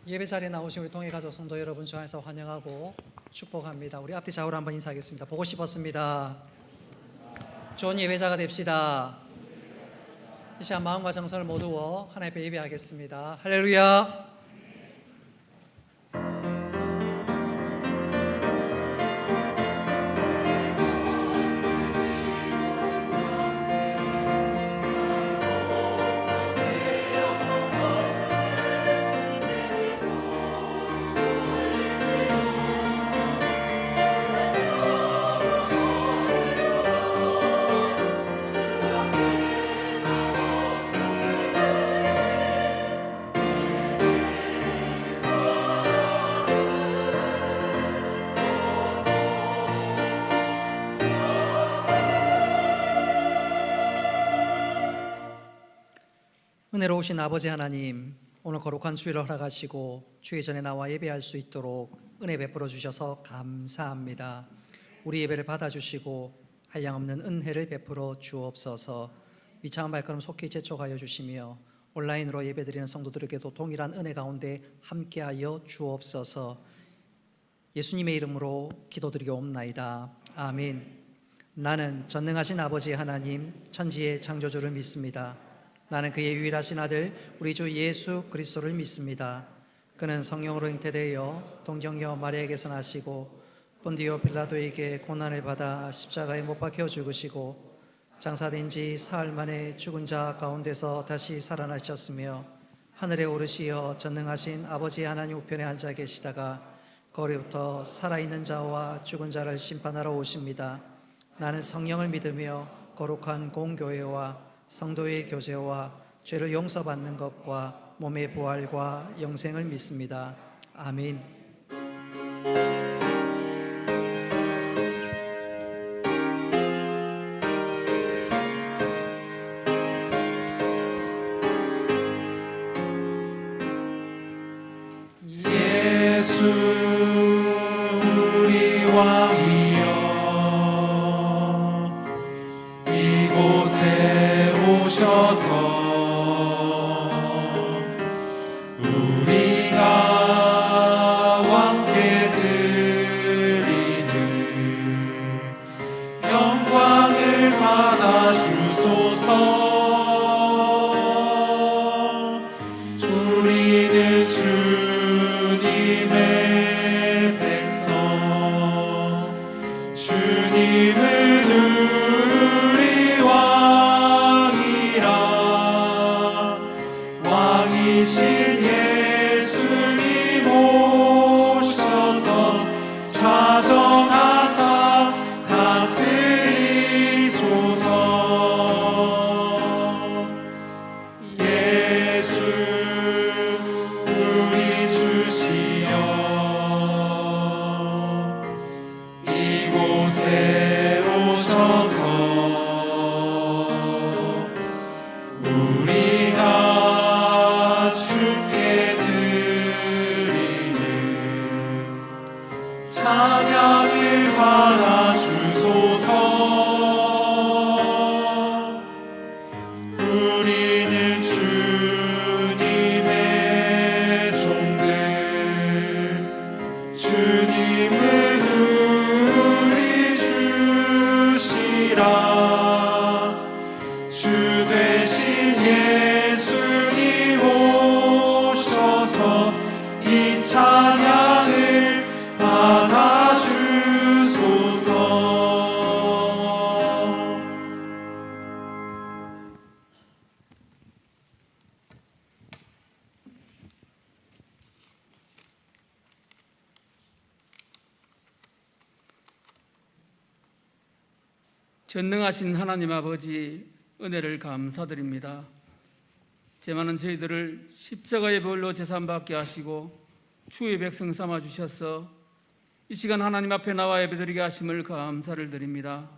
예배 자리에 나오신 우리 동해 가족 성도 여러분 주 안에서 환영하고 축복합니다. 우리 앞뒤 좌우로 한번 인사하겠습니다. 보고 싶었습니다. 좋은 예배자가 됩시다. 이 시간 마음과 정성을 모두어 하나님 앞에 예배하겠습니다. 할렐루야. 은혜로우신 아버지 하나님, 오늘 거룩한 주일을 허락하시고 주의 전에 나와 예배할 수 있도록 은혜 베풀어 주셔서 감사합니다. 우리 예배를 받아주시고 한량없는 은혜를 베풀어 주옵소서. 미창한 발걸음 속히 재촉하여 주시며 온라인으로 예배드리는 성도들에게도 동일한 은혜 가운데 함께하여 주옵소서. 예수님의 이름으로 기도드리옵나이다. 아멘. 나는 전능하신 아버지 하나님, 천지의 창조주를 믿습니다. 나는 그의 유일하신 아들 우리 주 예수 그리스도를 믿습니다. 그는 성령으로 잉태되어 동정녀 마리아에게서 나시고 본디오 빌라도에게 고난을 받아 십자가에 못 박혀 죽으시고 장사된 지 사흘 만에 죽은 자 가운데서 다시 살아나셨으며 하늘에 오르시어 전능하신 아버지 하나님 우편에 앉아 계시다가 거기부터 살아있는 자와 죽은 자를 심판하러 오십니다. 나는 성령을 믿으며 거룩한 공교회와 성도의 교제와 죄를 용서받는 것과 몸의 부활과 영생을 믿습니다. 아멘. 예수 우리 왕이여 이곳에 오셔서 우리가 왕께 드리는 영광을 받아 주소서. 우리는 주님의 백성, 주님은 우리 왕이라. 왕이신 예수님 오셔서 좌정하사 다스리소서. 예수 우리 주시여 이곳에 오셔서 우리가 주께 드리는 찬양을 받아 주소서. 우리는 주님의 종들, 주님은 우리 주시라. 주 되신 예수님 오셔서 이 찬양을 받아 주소서. 전능하신 하나님 아버지 은혜를 감사드립니다. 죄 많은 저희들을 십자가의 벌로 제산받게 하시고 주의 백성 삼아 주셔서 이 시간 하나님 앞에 나와 예배드리게 하심을 감사를 드립니다.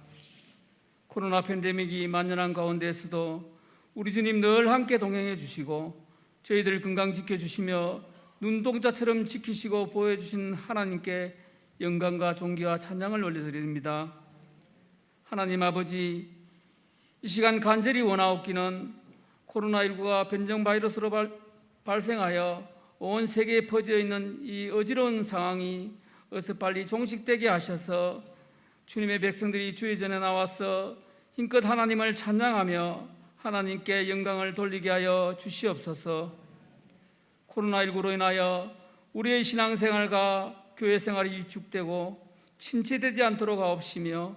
코로나 팬데믹이 만연한 가운데에서도 우리 주님 늘 함께 동행해 주시고 저희들 건강 지켜주시며 눈동자처럼 지키시고 보호해주신 하나님께 영광과 존귀와 찬양을 올려드립니다. 하나님 아버지, 이 시간 간절히 원하옵기는 코로나19가 변종 바이러스로 발생하여 온 세계에 퍼져 있는 이 어지러운 상황이 어서 빨리 종식되게 하셔서 주님의 백성들이 주의 전에 나와서 힘껏 하나님을 찬양하며 하나님께 영광을 돌리게 하여 주시옵소서. 코로나19로 인하여 우리의 신앙생활과 교회 생활이 위축되고 침체되지 않도록 하옵시며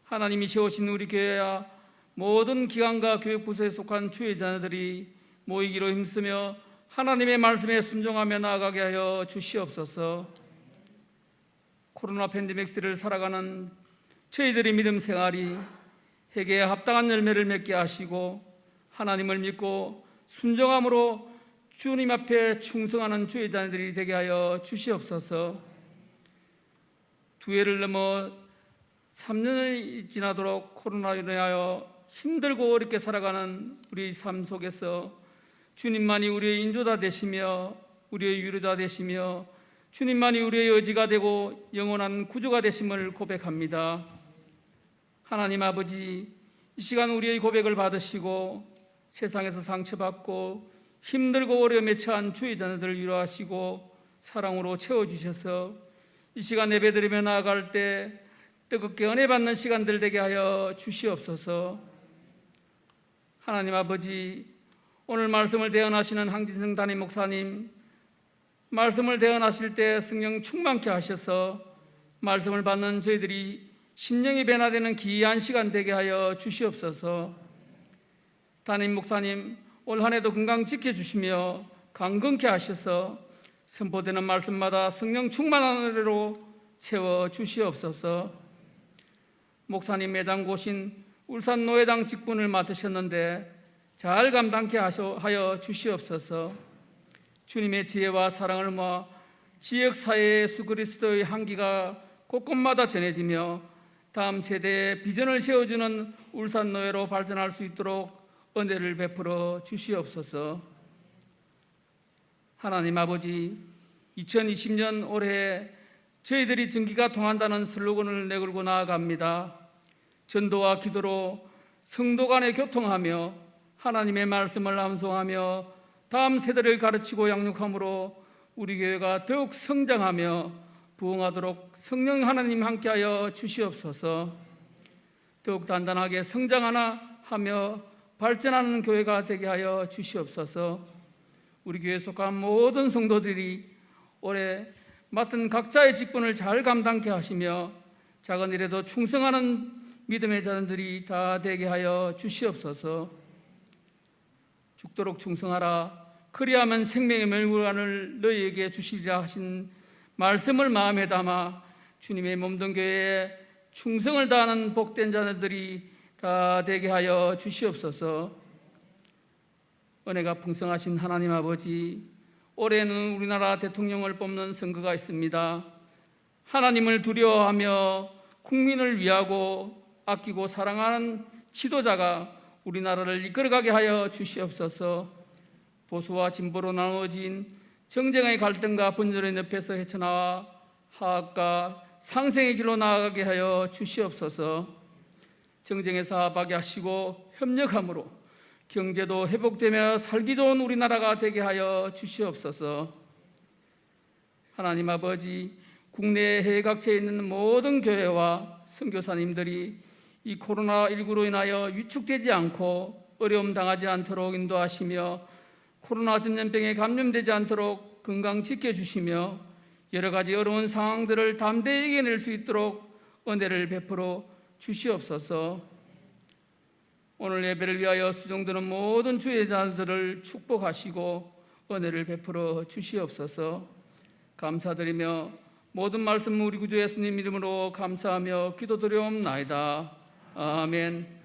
하나님이 세우신 우리 교회와 모든 기관과 교육부서에 속한 주의 자녀들이 모이기로 힘쓰며 하나님의 말씀에 순종하며 나아가게 하여 주시옵소서. 코로나 팬데믹 시대를 살아가는 저희들의 믿음 생활이 회개에 합당한 열매를 맺게 하시고 하나님을 믿고 순종함으로 주님 앞에 충성하는 주의 자녀들이 되게 하여 주시옵소서. 두 해를 넘어 3년이 지나도록 코로나로 인하여 힘들고 어렵게 살아가는 우리 삶 속에서 주님만이 우리의 인도자 되시며 우리의 위로자 되시며 주님만이 우리의 의지가 되고 영원한 구주가 되심을 고백합니다. 하나님 아버지, 이 시간 우리의 고백을 받으시고 세상에서 상처받고 힘들고 어려움에 처한 주의 자녀들을 위로하시고 사랑으로 채워주셔서 이 시간 예배드리며 나아갈 때 뜨겁게 은혜 받는 시간들 되게 하여 주시옵소서. 하나님 아버지, 오늘 말씀을 대언하시는 황진성 담임 목사님, 말씀을 대언하실 때 성령 충만케 하셔서 말씀을 받는 저희들이 심령이 변화되는 귀한 시간 되게 하여 주시옵소서. 담임 목사님, 올 한 해도 건강 지켜주시며 강건케 하셔서 선포되는 말씀마다 성령 충만한 은혜로 채워 주시옵소서. 목사님 매장 고신 울산 노회당 직분을 맡으셨는데 잘 감당케 하여 주시옵소서. 주님의 지혜와 사랑을 모아 지역사회의 예수 그리스도의 향기가 곳곳마다 전해지며 다음 세대에 비전을 세워주는 울산 노회로 발전할 수 있도록 은혜를 베풀어 주시옵소서. 하나님 아버지, 2020년 올해 저희들이 전기가 통한다는 슬로건을 내걸고 나아갑니다. 전도와 기도로 성도 간에 교통하며 하나님의 말씀을 암송하며 다음 세대를 가르치고 양육함으로 우리 교회가 더욱 성장하며 부흥하도록 성령 하나님 함께하여 주시옵소서. 더욱 단단하게 성장하며 발전하는 교회가 되게 하여 주시옵소서. 우리 교회에 속한 모든 성도들이 올해 맡은 각자의 직분을 잘 감당케 하시며 작은 일에도 충성하는 믿음의 자녀들이 다 되게 하여 주시옵소서. 죽도록 충성하라, 그리하면 생명의 멸관을 너희에게 주시리라 하신 말씀을 마음에 담아 주님의 몸된 교회에 충성을 다하는 복된 자녀들이 다 되게 하여 주시옵소서. 은혜가 풍성하신 하나님 아버지, 올해는 우리나라 대통령을 뽑는 선거가 있습니다. 하나님을 두려워하며 국민을 위하고 아끼고 사랑하는 지도자가 우리나라를 이끌어가게 하여 주시옵소서. 보수와 진보로 나누어진 정쟁의 갈등과 분열의 늪에서 헤쳐나와 화합과 상생의 길로 나아가게 하여 주시옵소서. 정쟁에서 화합하게 하시고 협력함으로 경제도 회복되며 살기 좋은 우리나라가 되게 하여 주시옵소서. 하나님 아버지, 국내 해외 각지에 있는 모든 교회와 선교사님들이 이 코로나19로 인하여 위축되지 않고 어려움 당하지 않도록 인도하시며 코로나 전염병에 감염되지 않도록 건강 지켜주시며 여러 가지 어려운 상황들을 담대히 이겨낼 수 있도록 은혜를 베풀어 주시옵소서. 오늘 예배를 위하여 수종드는 모든 주의 자들을 축복하시고 은혜를 베풀어 주시옵소서. 감사드리며 모든 말씀 우리 구주 예수님 이름으로 감사하며 기도드리옵나이다. 아멘.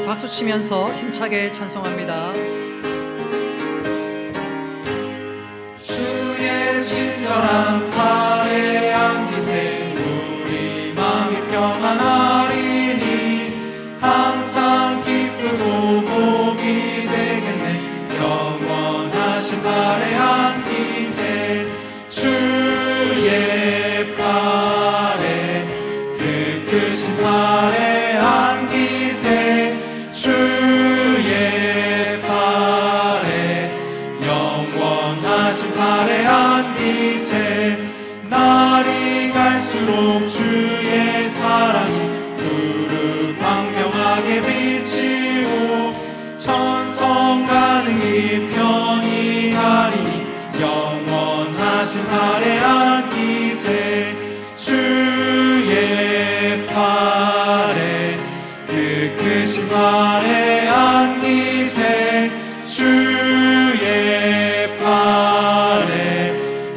박수 치면서 힘차게 찬송합니다. 주의 친절한 팔에 안기세 우리 마음이 평안하리니 항상 기쁘고 복이 되겠네 영원하신 팔에 안기세 주의 팔에 그 크신 팔에 안기세 주의 팔에 영원하신 팔에 안기세 날이 갈수록 주의 사랑이 두루 광명하게 비치고 천성 가능히 편히 가리니 영원하신 팔에 안기세 주의 팔에 그 크신 팔에 안기세 주의 팔에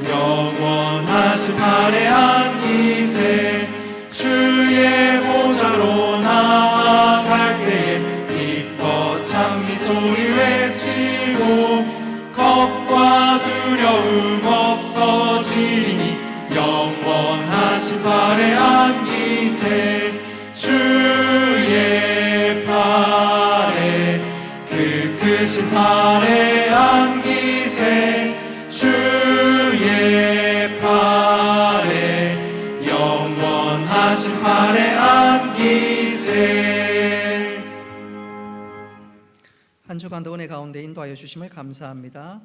영원하신 팔에 안기세 주의 보좌로 나아갈 때에 기뻐 찬미 소리 외치고 겁과 두려움 없어지리니 영원하신 팔에 안기세 주의 팔에 그 크신 팔에 안기세 주의 팔에 영원하신 팔에 안기세. 한 주간도 은혜 가운데 인도하여 주심을 감사합니다.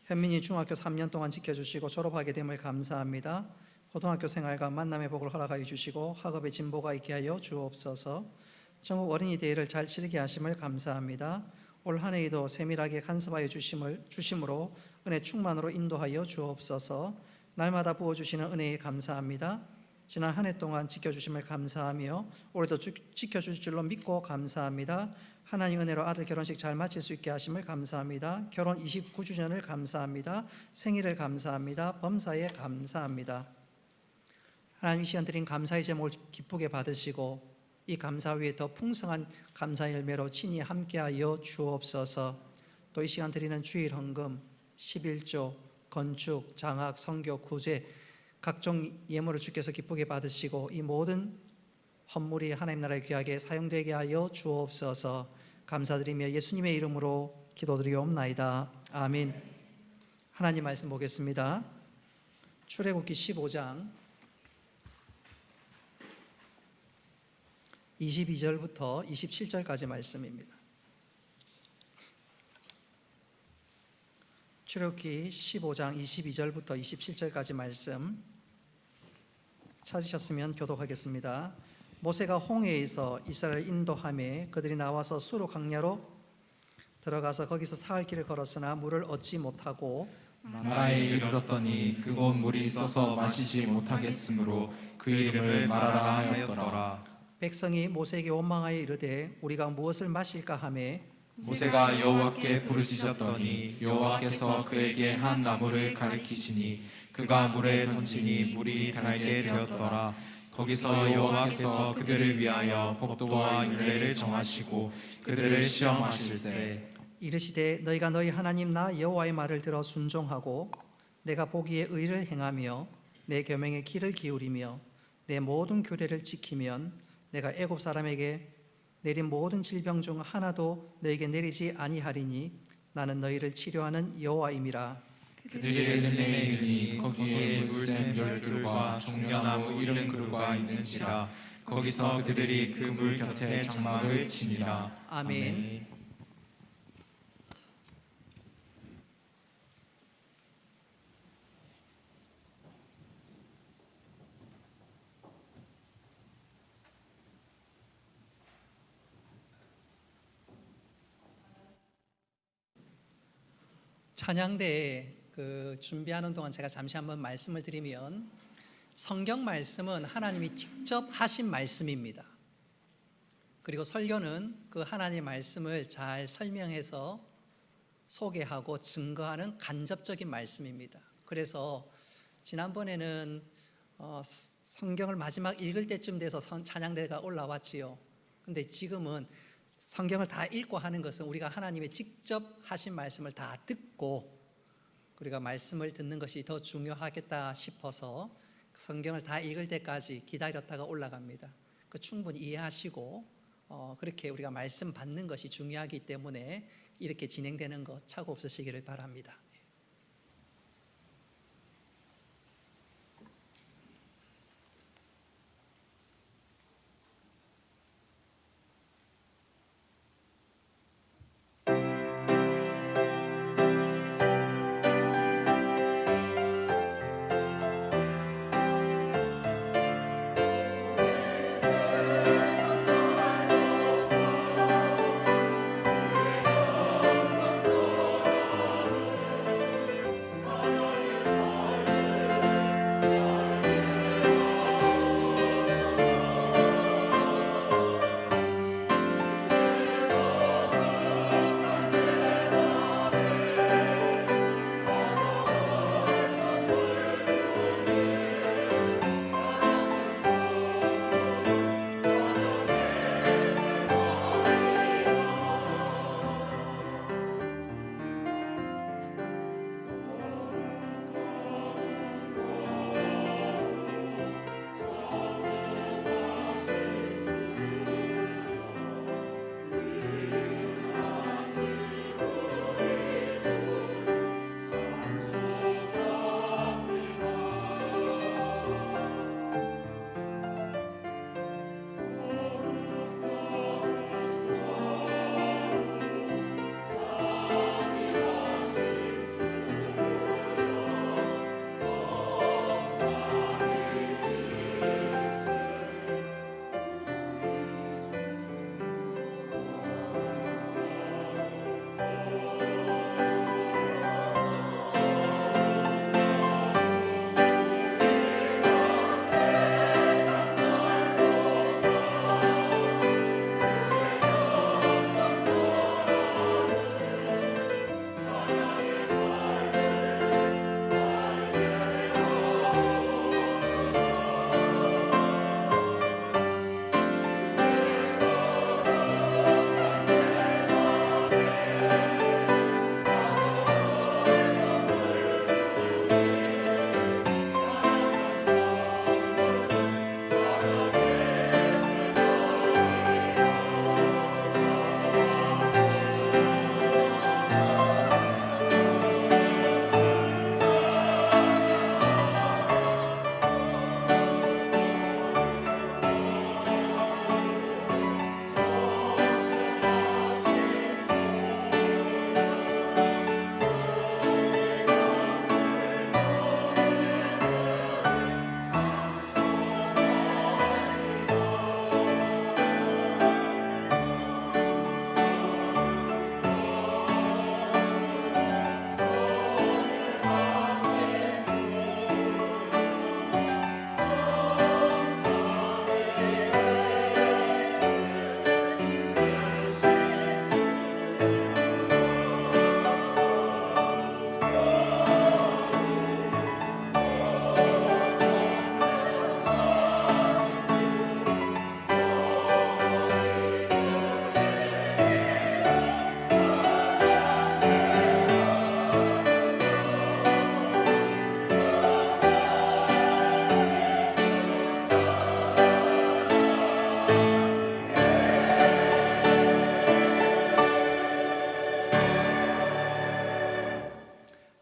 현민이 중학교 3년 동안 지켜주시고 졸업하게 됨을 감사합니다. 고등학교 생활과 만남의 복을 허락하여 주시고 학업의 진보가 있게 하여 주옵소서. 전국 어린이 대회를 잘 치르게 하심을 감사합니다. 올 한 해에도 세밀하게 간섭하여 주심으로 은혜 충만으로 인도하여 주옵소서. 날마다 부어주시는 은혜에 감사합니다. 지난 한 해 동안 지켜주심을 감사하며 올해도 지켜주실 줄로 믿고 감사합니다. 하나님 은혜로 아들 결혼식 잘 마칠 수 있게 하심을 감사합니다. 결혼 29주년을 감사합니다. 생일을 감사합니다. 범사에 감사합니다. 하나님 이 시간 드린 감사의 제목을 기쁘게 받으시고 이 감사 위에 더 풍성한 감사 열매로 친히 함께하여 주옵소서. 또 이 시간 드리는 주일 헌금, 11조, 건축, 장학, 선교, 구제 각종 예물을 주께서 기쁘게 받으시고 이 모든 헌물이 하나님 나라에 귀하게 사용되게 하여 주옵소서. 감사드리며 예수님의 이름으로 기도드리옵나이다. 아멘. 하나님 말씀 보겠습니다. 출애굽기 15장 22절부터 27절까지 말씀입니다. 출애굽기 15장 22절부터 27절까지 말씀 찾으셨으면 교독하겠습니다. 모세가 홍해에서 이스라엘을 인도하며 그들이 나와서 수르 광야로 들어가서 거기서 사흘 길을 걸었으나 물을 얻지 못하고 마라에 이르렀더니 그곳 물이 있어서 마시지 못하겠으므로 그 이름을 마라라 하였더라. 백성이 모세에게 원망하여 이르되 우리가 무엇을 마실까 하매 모세가 여호와께 부르짖었더니 여호와께서 그에게 한 나무를 가리키시니 그가 물에 던지니 물이 달게 되었더라. 거기서 여호와께서 그들을 위하여 법도와 율례를 정하시고 그들을 시험하실세. 이르시되 너희가 너희 하나님 나 여호와의 말을 들어 순종하고 내가 보기에 의를 행하며 내 계명에 귀를 기울이며 내 모든 규례를 지키면 내가 애굽 사람에게 내린 모든 질병 중 하나도 너에게 내리지 아니하리니 나는 너희를 치료하는 여호와임이라. 그들이 엘림에 이르니 거기에 물샘 12그루와 종려나무 70그루가 있는지라. 거기서 그들이 그 물 곁에 장막을 치니라. 아멘. 찬양대에 준비하는 동안 제가 잠시 한번 말씀을 드리면 성경 말씀은 하나님이 직접 하신 말씀입니다. 그리고 설교는 그 하나님의 말씀을 잘 설명해서 소개하고 증거하는 간접적인 말씀입니다. 그래서 지난번에는 성경을 마지막 읽을 때쯤 돼서 찬양대가 올라왔지요. 근데 지금은 성경을 다 읽고 하는 것은 우리가 하나님의 직접 하신 말씀을 다 듣고 우리가 말씀을 듣는 것이 더 중요하겠다 싶어서 성경을 다 읽을 때까지 기다렸다가 올라갑니다. 충분히 이해하시고 그렇게 우리가 말씀 받는 것이 중요하기 때문에 이렇게 진행되는 것 착오 없으시기를 바랍니다.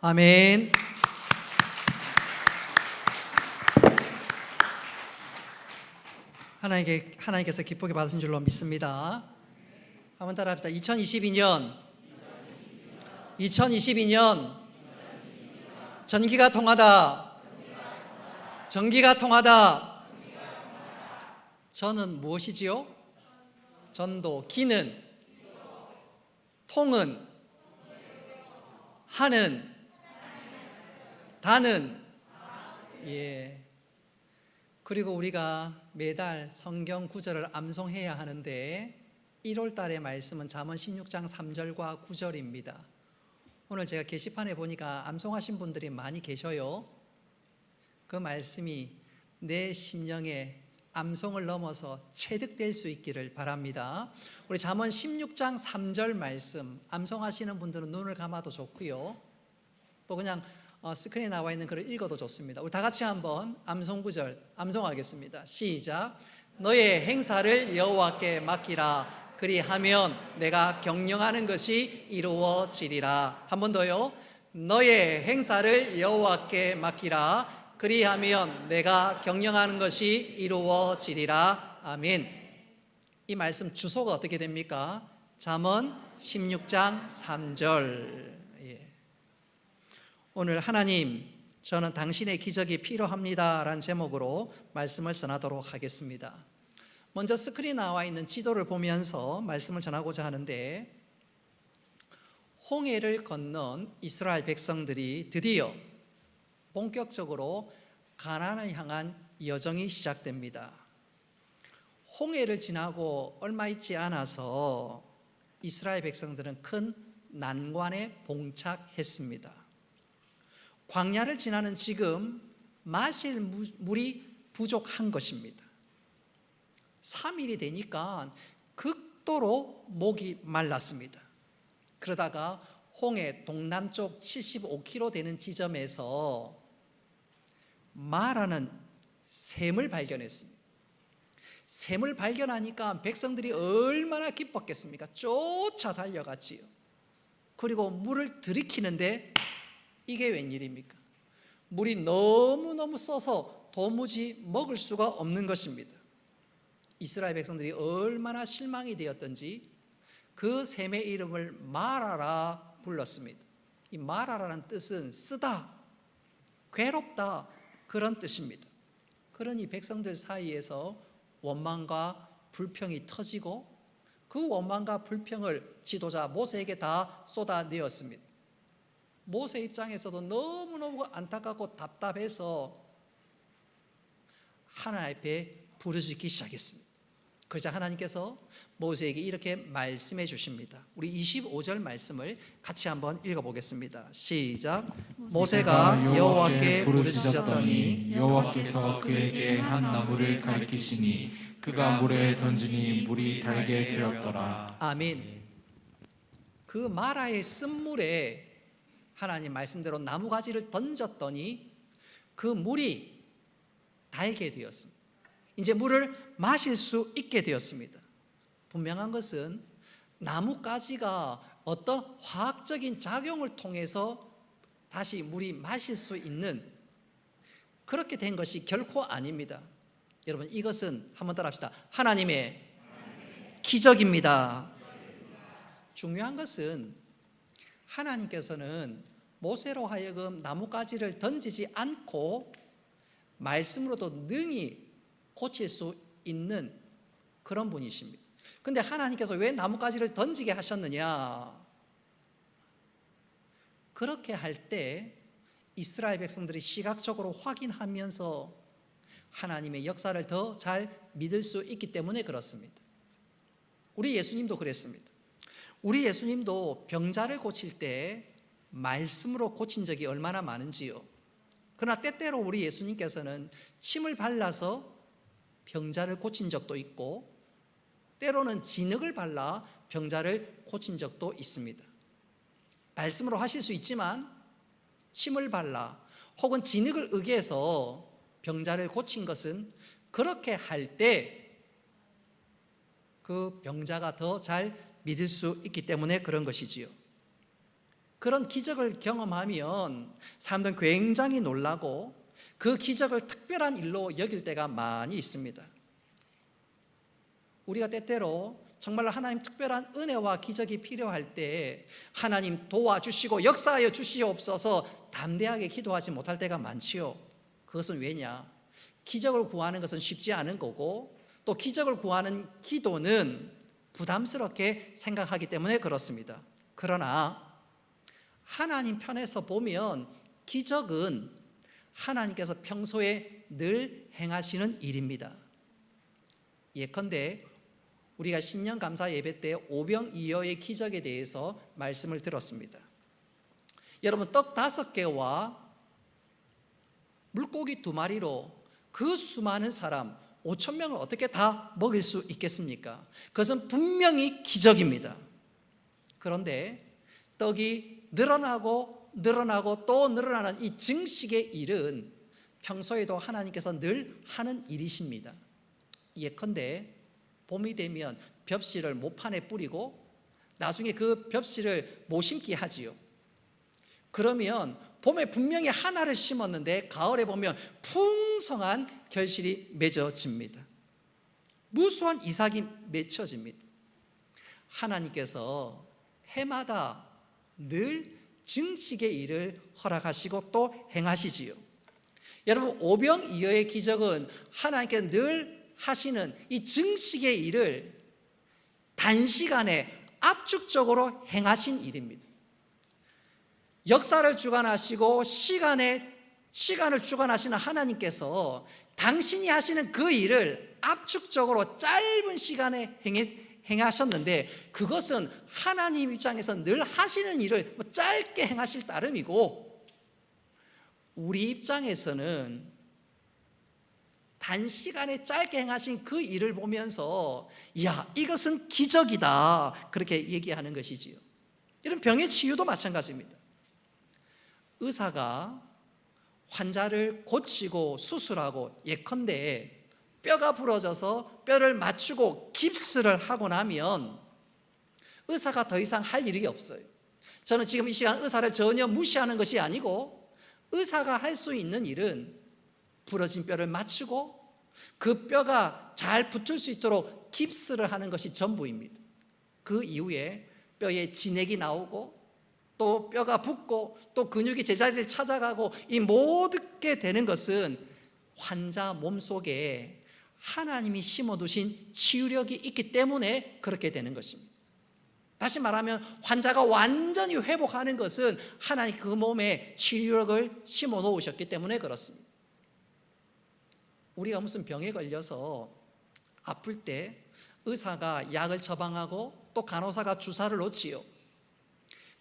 아멘. 하나님께서 기쁘게 받으신 줄로 믿습니다. 한번 따라합시다. 2022년 전기가 통하다. 전기가 통하다. 전은 무엇이지요? 전도. 기는? 통은? 하는? 다는? 예. 그리고 우리가 매달 성경 구절을 암송해야 하는데 1월 달의 말씀은 잠언 16장 3절과 9절입니다. 오늘 제가 게시판에 보니까 암송하신 분들이 많이 계셔요. 그 말씀이 내 심령에 암송을 넘어서 체득될 수 있기를 바랍니다. 우리 잠언 16장 3절 말씀 암송하시는 분들은 눈을 감아도 좋고요. 또 그냥 스크린에 나와 있는 글을 읽어도 좋습니다. 우리 다 같이 한번 암송 구절 암송하겠습니다. 시작. 너의 행사를 여호와께 맡기라. 그리하면 내가 경영하는 것이 이루어지리라. 한 번 더요. 너의 행사를 여호와께 맡기라. 그리하면 내가 경영하는 것이 이루어지리라. 아멘. 이 말씀 주소가 어떻게 됩니까? 잠언 16장 3절. 오늘 하나님, 저는 당신의 기적이 필요합니다 라는 제목으로 말씀을 전하도록 하겠습니다. 먼저 스크린에 나와 있는 지도를 보면서 말씀을 전하고자 하는데, 홍해를 건넌 이스라엘 백성들이 드디어 본격적으로 가나안을 향한 여정이 시작됩니다. 홍해를 지나고 얼마 있지 않아서 이스라엘 백성들은 큰 난관에 봉착했습니다. 광야를 지나는 지금 마실 물이 부족한 것입니다. 3일이 되니까 극도로 목이 말랐습니다. 그러다가 홍해 동남쪽 75km 되는 지점에서 마라는 샘을 발견했습니다. 샘을 발견하니까 백성들이 얼마나 기뻤겠습니까? 쫓아 달려갔지요. 그리고 물을 들이키는데 이게 웬일입니까? 물이 너무너무 써서 도무지 먹을 수가 없는 것입니다. 이스라엘 백성들이 얼마나 실망이 되었던지 그 샘의 이름을 마라라 불렀습니다. 이 마라라는 뜻은 쓰다, 괴롭다 그런 뜻입니다. 그러니 백성들 사이에서 원망과 불평이 터지고 그 원망과 불평을 지도자 모세에게 다 쏟아내었습니다. 모세 입장에서도 너무너무 안타깝고 답답해서 하나님 앞에 부르짖기 시작했습니다. 그러자 하나님께서 모세에게 이렇게 말씀해 주십니다. 우리 25절 말씀을 같이 한번 읽어보겠습니다. 시작. 모세가 여호와께 부르짖었더니 여호와께서 그에게 한 나무를 가리키시니 그가 물에 던지니 물이 달게 되었더라. 아멘. 그 마라의 쓴물에 하나님 말씀대로 나무가지를 던졌더니 그 물이 달게 되었습니다. 이제 물을 마실 수 있게 되었습니다. 분명한 것은 나무가지가 어떤 화학적인 작용을 통해서 다시 물이 마실 수 있는 그렇게 된 것이 결코 아닙니다. 여러분, 이것은 한번 따라합시다. 하나님의 기적입니다. 중요한 것은 하나님께서는 모세로 하여금 나뭇가지를 던지지 않고 말씀으로도 능히 고칠 수 있는 그런 분이십니다. 근데 하나님께서 왜 나뭇가지를 던지게 하셨느냐? 그렇게 할 때 이스라엘 백성들이 시각적으로 확인하면서 하나님의 역사를 더 잘 믿을 수 있기 때문에 그렇습니다. 우리 예수님도 그랬습니다. 우리 예수님도 병자를 고칠 때 말씀으로 고친 적이 얼마나 많은지요. 그러나 때때로 우리 예수님께서는 침을 발라서 병자를 고친 적도 있고 때로는 진흙을 발라 병자를 고친 적도 있습니다. 말씀으로 하실 수 있지만 침을 발라 혹은 진흙을 의개해서 병자를 고친 것은 그렇게 할 때 그 병자가 더 잘 믿을 수 있기 때문에 그런 것이지요. 그런 기적을 경험하면 사람들은 굉장히 놀라고 그 기적을 특별한 일로 여길 때가 많이 있습니다. 우리가 때때로 정말로 하나님 특별한 은혜와 기적이 필요할 때 하나님 도와주시고 역사하여 주시옵소서 담대하게 기도하지 못할 때가 많지요. 그것은 왜냐? 기적을 구하는 것은 쉽지 않은 거고 또 기적을 구하는 기도는 부담스럽게 생각하기 때문에 그렇습니다. 그러나 하나님 편에서 보면 기적은 하나님께서 평소에 늘 행하시는 일입니다. 예컨대 우리가 신년 감사 예배 때 오병이어의 기적에 대해서 말씀을 들었습니다. 여러분, 떡 5개와 물고기 2마리로 그 수많은 사람 5천 명을 어떻게 다 먹일 수 있겠습니까? 그것은 분명히 기적입니다. 그런데 떡이 늘어나고 또 늘어나는 이 증식의 일은 평소에도 하나님께서 늘 하는 일이십니다. 예컨대 봄이 되면 벽실을 모판에 뿌리고 나중에 그 벽실을 못 심게 하지요. 그러면 봄에 분명히 하나를 심었는데 가을에 보면 풍성한 결실이 맺어집니다. 무수한 이삭이 맺혀집니다. 하나님께서 해마다 늘 증식의 일을 허락하시고 또 행하시지요. 여러분, 오병이어의 기적은 하나님께 늘 하시는 이 증식의 일을 단시간에 압축적으로 행하신 일입니다. 역사를 주관하시고 시간을 주관하시는 하나님께서 당신이 하시는 그 일을 압축적으로 짧은 시간에 행하셨는데, 그것은 하나님 입장에서 늘 하시는 일을 짧게 행하실 따름이고, 우리 입장에서는 단시간에 짧게 행하신 그 일을 보면서 야, 이것은 기적이다, 그렇게 얘기하는 것이지요. 이런 병의 치유도 마찬가지입니다. 의사가 환자를 고치고 수술하고, 예컨대 뼈가 부러져서 뼈를 맞추고 깁스를 하고 나면 의사가 더 이상 할 일이 없어요. 저는 지금 이 시간 의사를 전혀 무시하는 것이 아니고, 의사가 할 수 있는 일은 부러진 뼈를 맞추고 그 뼈가 잘 붙을 수 있도록 깁스를 하는 것이 전부입니다. 그 이후에 뼈에 진액이 나오고 또 뼈가 붙고 또 근육이 제자리를 찾아가고, 이 모든 게 되는 것은 환자 몸속에 하나님이 심어두신 치유력이 있기 때문에 그렇게 되는 것입니다. 다시 말하면 환자가 완전히 회복하는 것은 하나님 그 몸에 치유력을 심어 놓으셨기 때문에 그렇습니다. 우리가 무슨 병에 걸려서 아플 때 의사가 약을 처방하고 또 간호사가 주사를 놓지요.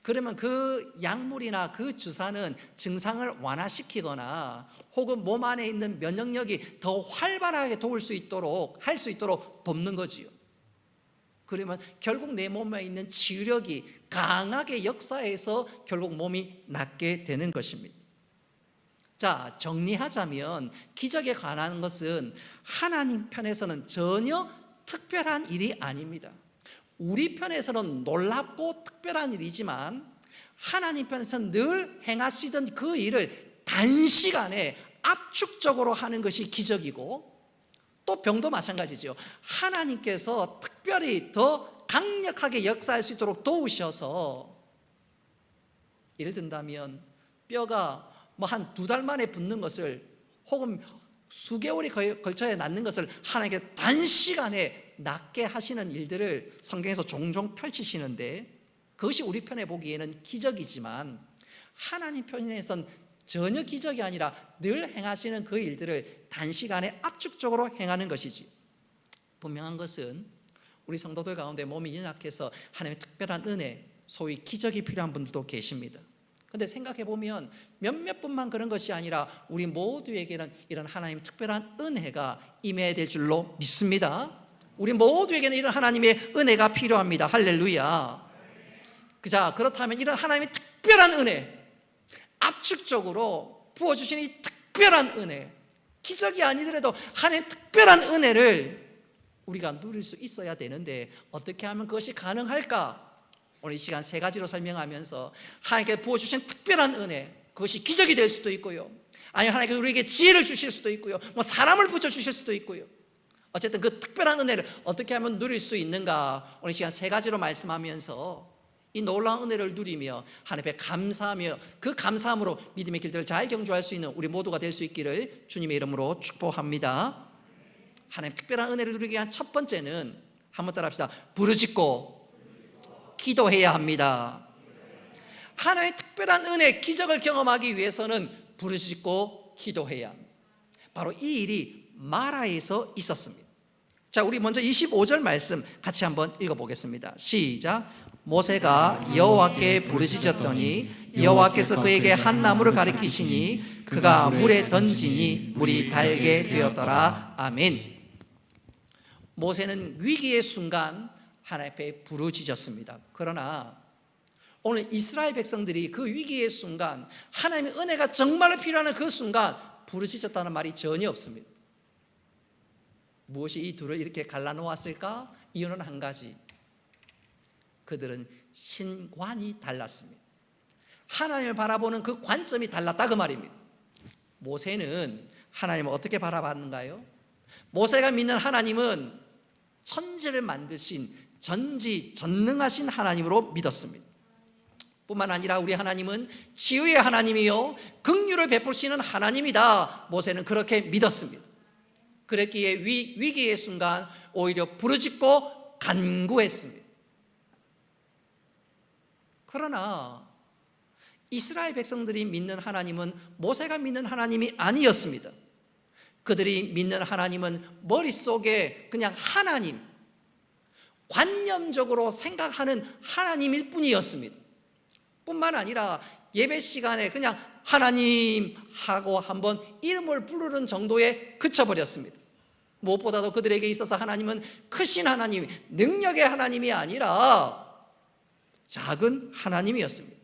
그러면 그 약물이나 그 주사는 증상을 완화시키거나 혹은 몸 안에 있는 면역력이 더 활발하게 도울 수 있도록 할 수 있도록 돕는 거지요. 그러면 결국 내 몸에 있는 치유력이 강하게 역사해서 결국 몸이 낫게 되는 것입니다. 자, 정리하자면 기적에 관한 것은 하나님 편에서는 전혀 특별한 일이 아닙니다. 우리 편에서는 놀랍고 특별한 일이지만 하나님 편에서는 늘 행하시던 그 일을 단시간에 압축적으로 하는 것이 기적이고, 또 병도 마찬가지죠. 하나님께서 특별히 더 강력하게 역사할 수 있도록 도우셔서, 예를 든다면 뼈가 한 2달 만에 붙는 것을 혹은 수개월이 걸쳐야 낫는 것을 하나님께 단시간에 낫게 하시는 일들을 성경에서 종종 펼치시는데, 그것이 우리 편에 보기에는 기적이지만 하나님 편에선 전혀 기적이 아니라 늘 행하시는 그 일들을 단시간에 압축적으로 행하는 것이지. 분명한 것은 우리 성도들 가운데 몸이 연약해서 하나님의 특별한 은혜, 소위 기적이 필요한 분들도 계십니다. 그런데 생각해 보면 몇몇 분만 그런 것이 아니라 우리 모두에게는 이런 하나님의 특별한 은혜가 임해야 될 줄로 믿습니다. 우리 모두에게는 이런 하나님의 은혜가 필요합니다. 할렐루야. 자, 그렇다면 이런 하나님의 특별한 은혜, 압축적으로 부어주신 이 특별한 은혜, 기적이 아니더라도 하나님의 특별한 은혜를 우리가 누릴 수 있어야 되는데, 어떻게 하면 그것이 가능할까? 오늘 이 시간 3가지로 설명하면서 하나님께 부어주신 특별한 은혜, 그것이 기적이 될 수도 있고요, 아니면 하나님께서 우리에게 지혜를 주실 수도 있고요, 사람을 붙여주실 수도 있고요. 어쨌든 그 특별한 은혜를 어떻게 하면 누릴 수 있는가, 오늘 이 시간 3가지로 말씀하면서 이 놀라운 은혜를 누리며 하나님 앞에 감사하며 그 감사함으로 믿음의 길들을 잘 경주할 수 있는 우리 모두가 될 수 있기를 주님의 이름으로 축복합니다. 하나님 특별한 은혜를 누리기 위한 첫 번째는, 한번 따라 합시다. 부르짖고 기도해야 합니다. 하나님의 특별한 은혜, 기적을 경험하기 위해서는 부르짖고 기도해야 합니다. 바로 이 일이 마라에서 있었습니다. 자, 우리 먼저 25절 말씀 같이 한번 읽어보겠습니다. 시작. 모세가 여호와께 부르짖었더니 여호와께서 그에게 한 나무를 가리키시니 그가 물에 던지니 물이 달게 되었더라. 아멘. 모세는 위기의 순간 하나님 앞에 부르짖었습니다. 그러나 오늘 이스라엘 백성들이 그 위기의 순간, 하나님의 은혜가 정말로 필요한 그 순간 부르짖었다는 말이 전혀 없습니다. 무엇이 이 둘을 이렇게 갈라놓았을까? 이유는 한 가지. 그들은 신관이 달랐습니다. 하나님을 바라보는 그 관점이 달랐다 그 말입니다. 모세는 하나님을 어떻게 바라봤는가요? 모세가 믿는 하나님은 천지를 만드신 전지전능하신 하나님으로 믿었습니다. 뿐만 아니라 우리 하나님은 치유의 하나님이요 긍휼을 베푸시는 하나님이다. 모세는 그렇게 믿었습니다. 그랬기에 위기의 순간 오히려 부르짖고 간구했습니다. 그러나 이스라엘 백성들이 믿는 하나님은 모세가 믿는 하나님이 아니었습니다. 그들이 믿는 하나님은 머릿속에 그냥 하나님, 관념적으로 생각하는 하나님일 뿐이었습니다. 뿐만 아니라 예배 시간에 그냥 하나님 하고 한번 이름을 부르는 정도에 그쳐버렸습니다. 무엇보다도 그들에게 있어서 하나님은 크신 하나님, 능력의 하나님이 아니라 작은 하나님이었습니다.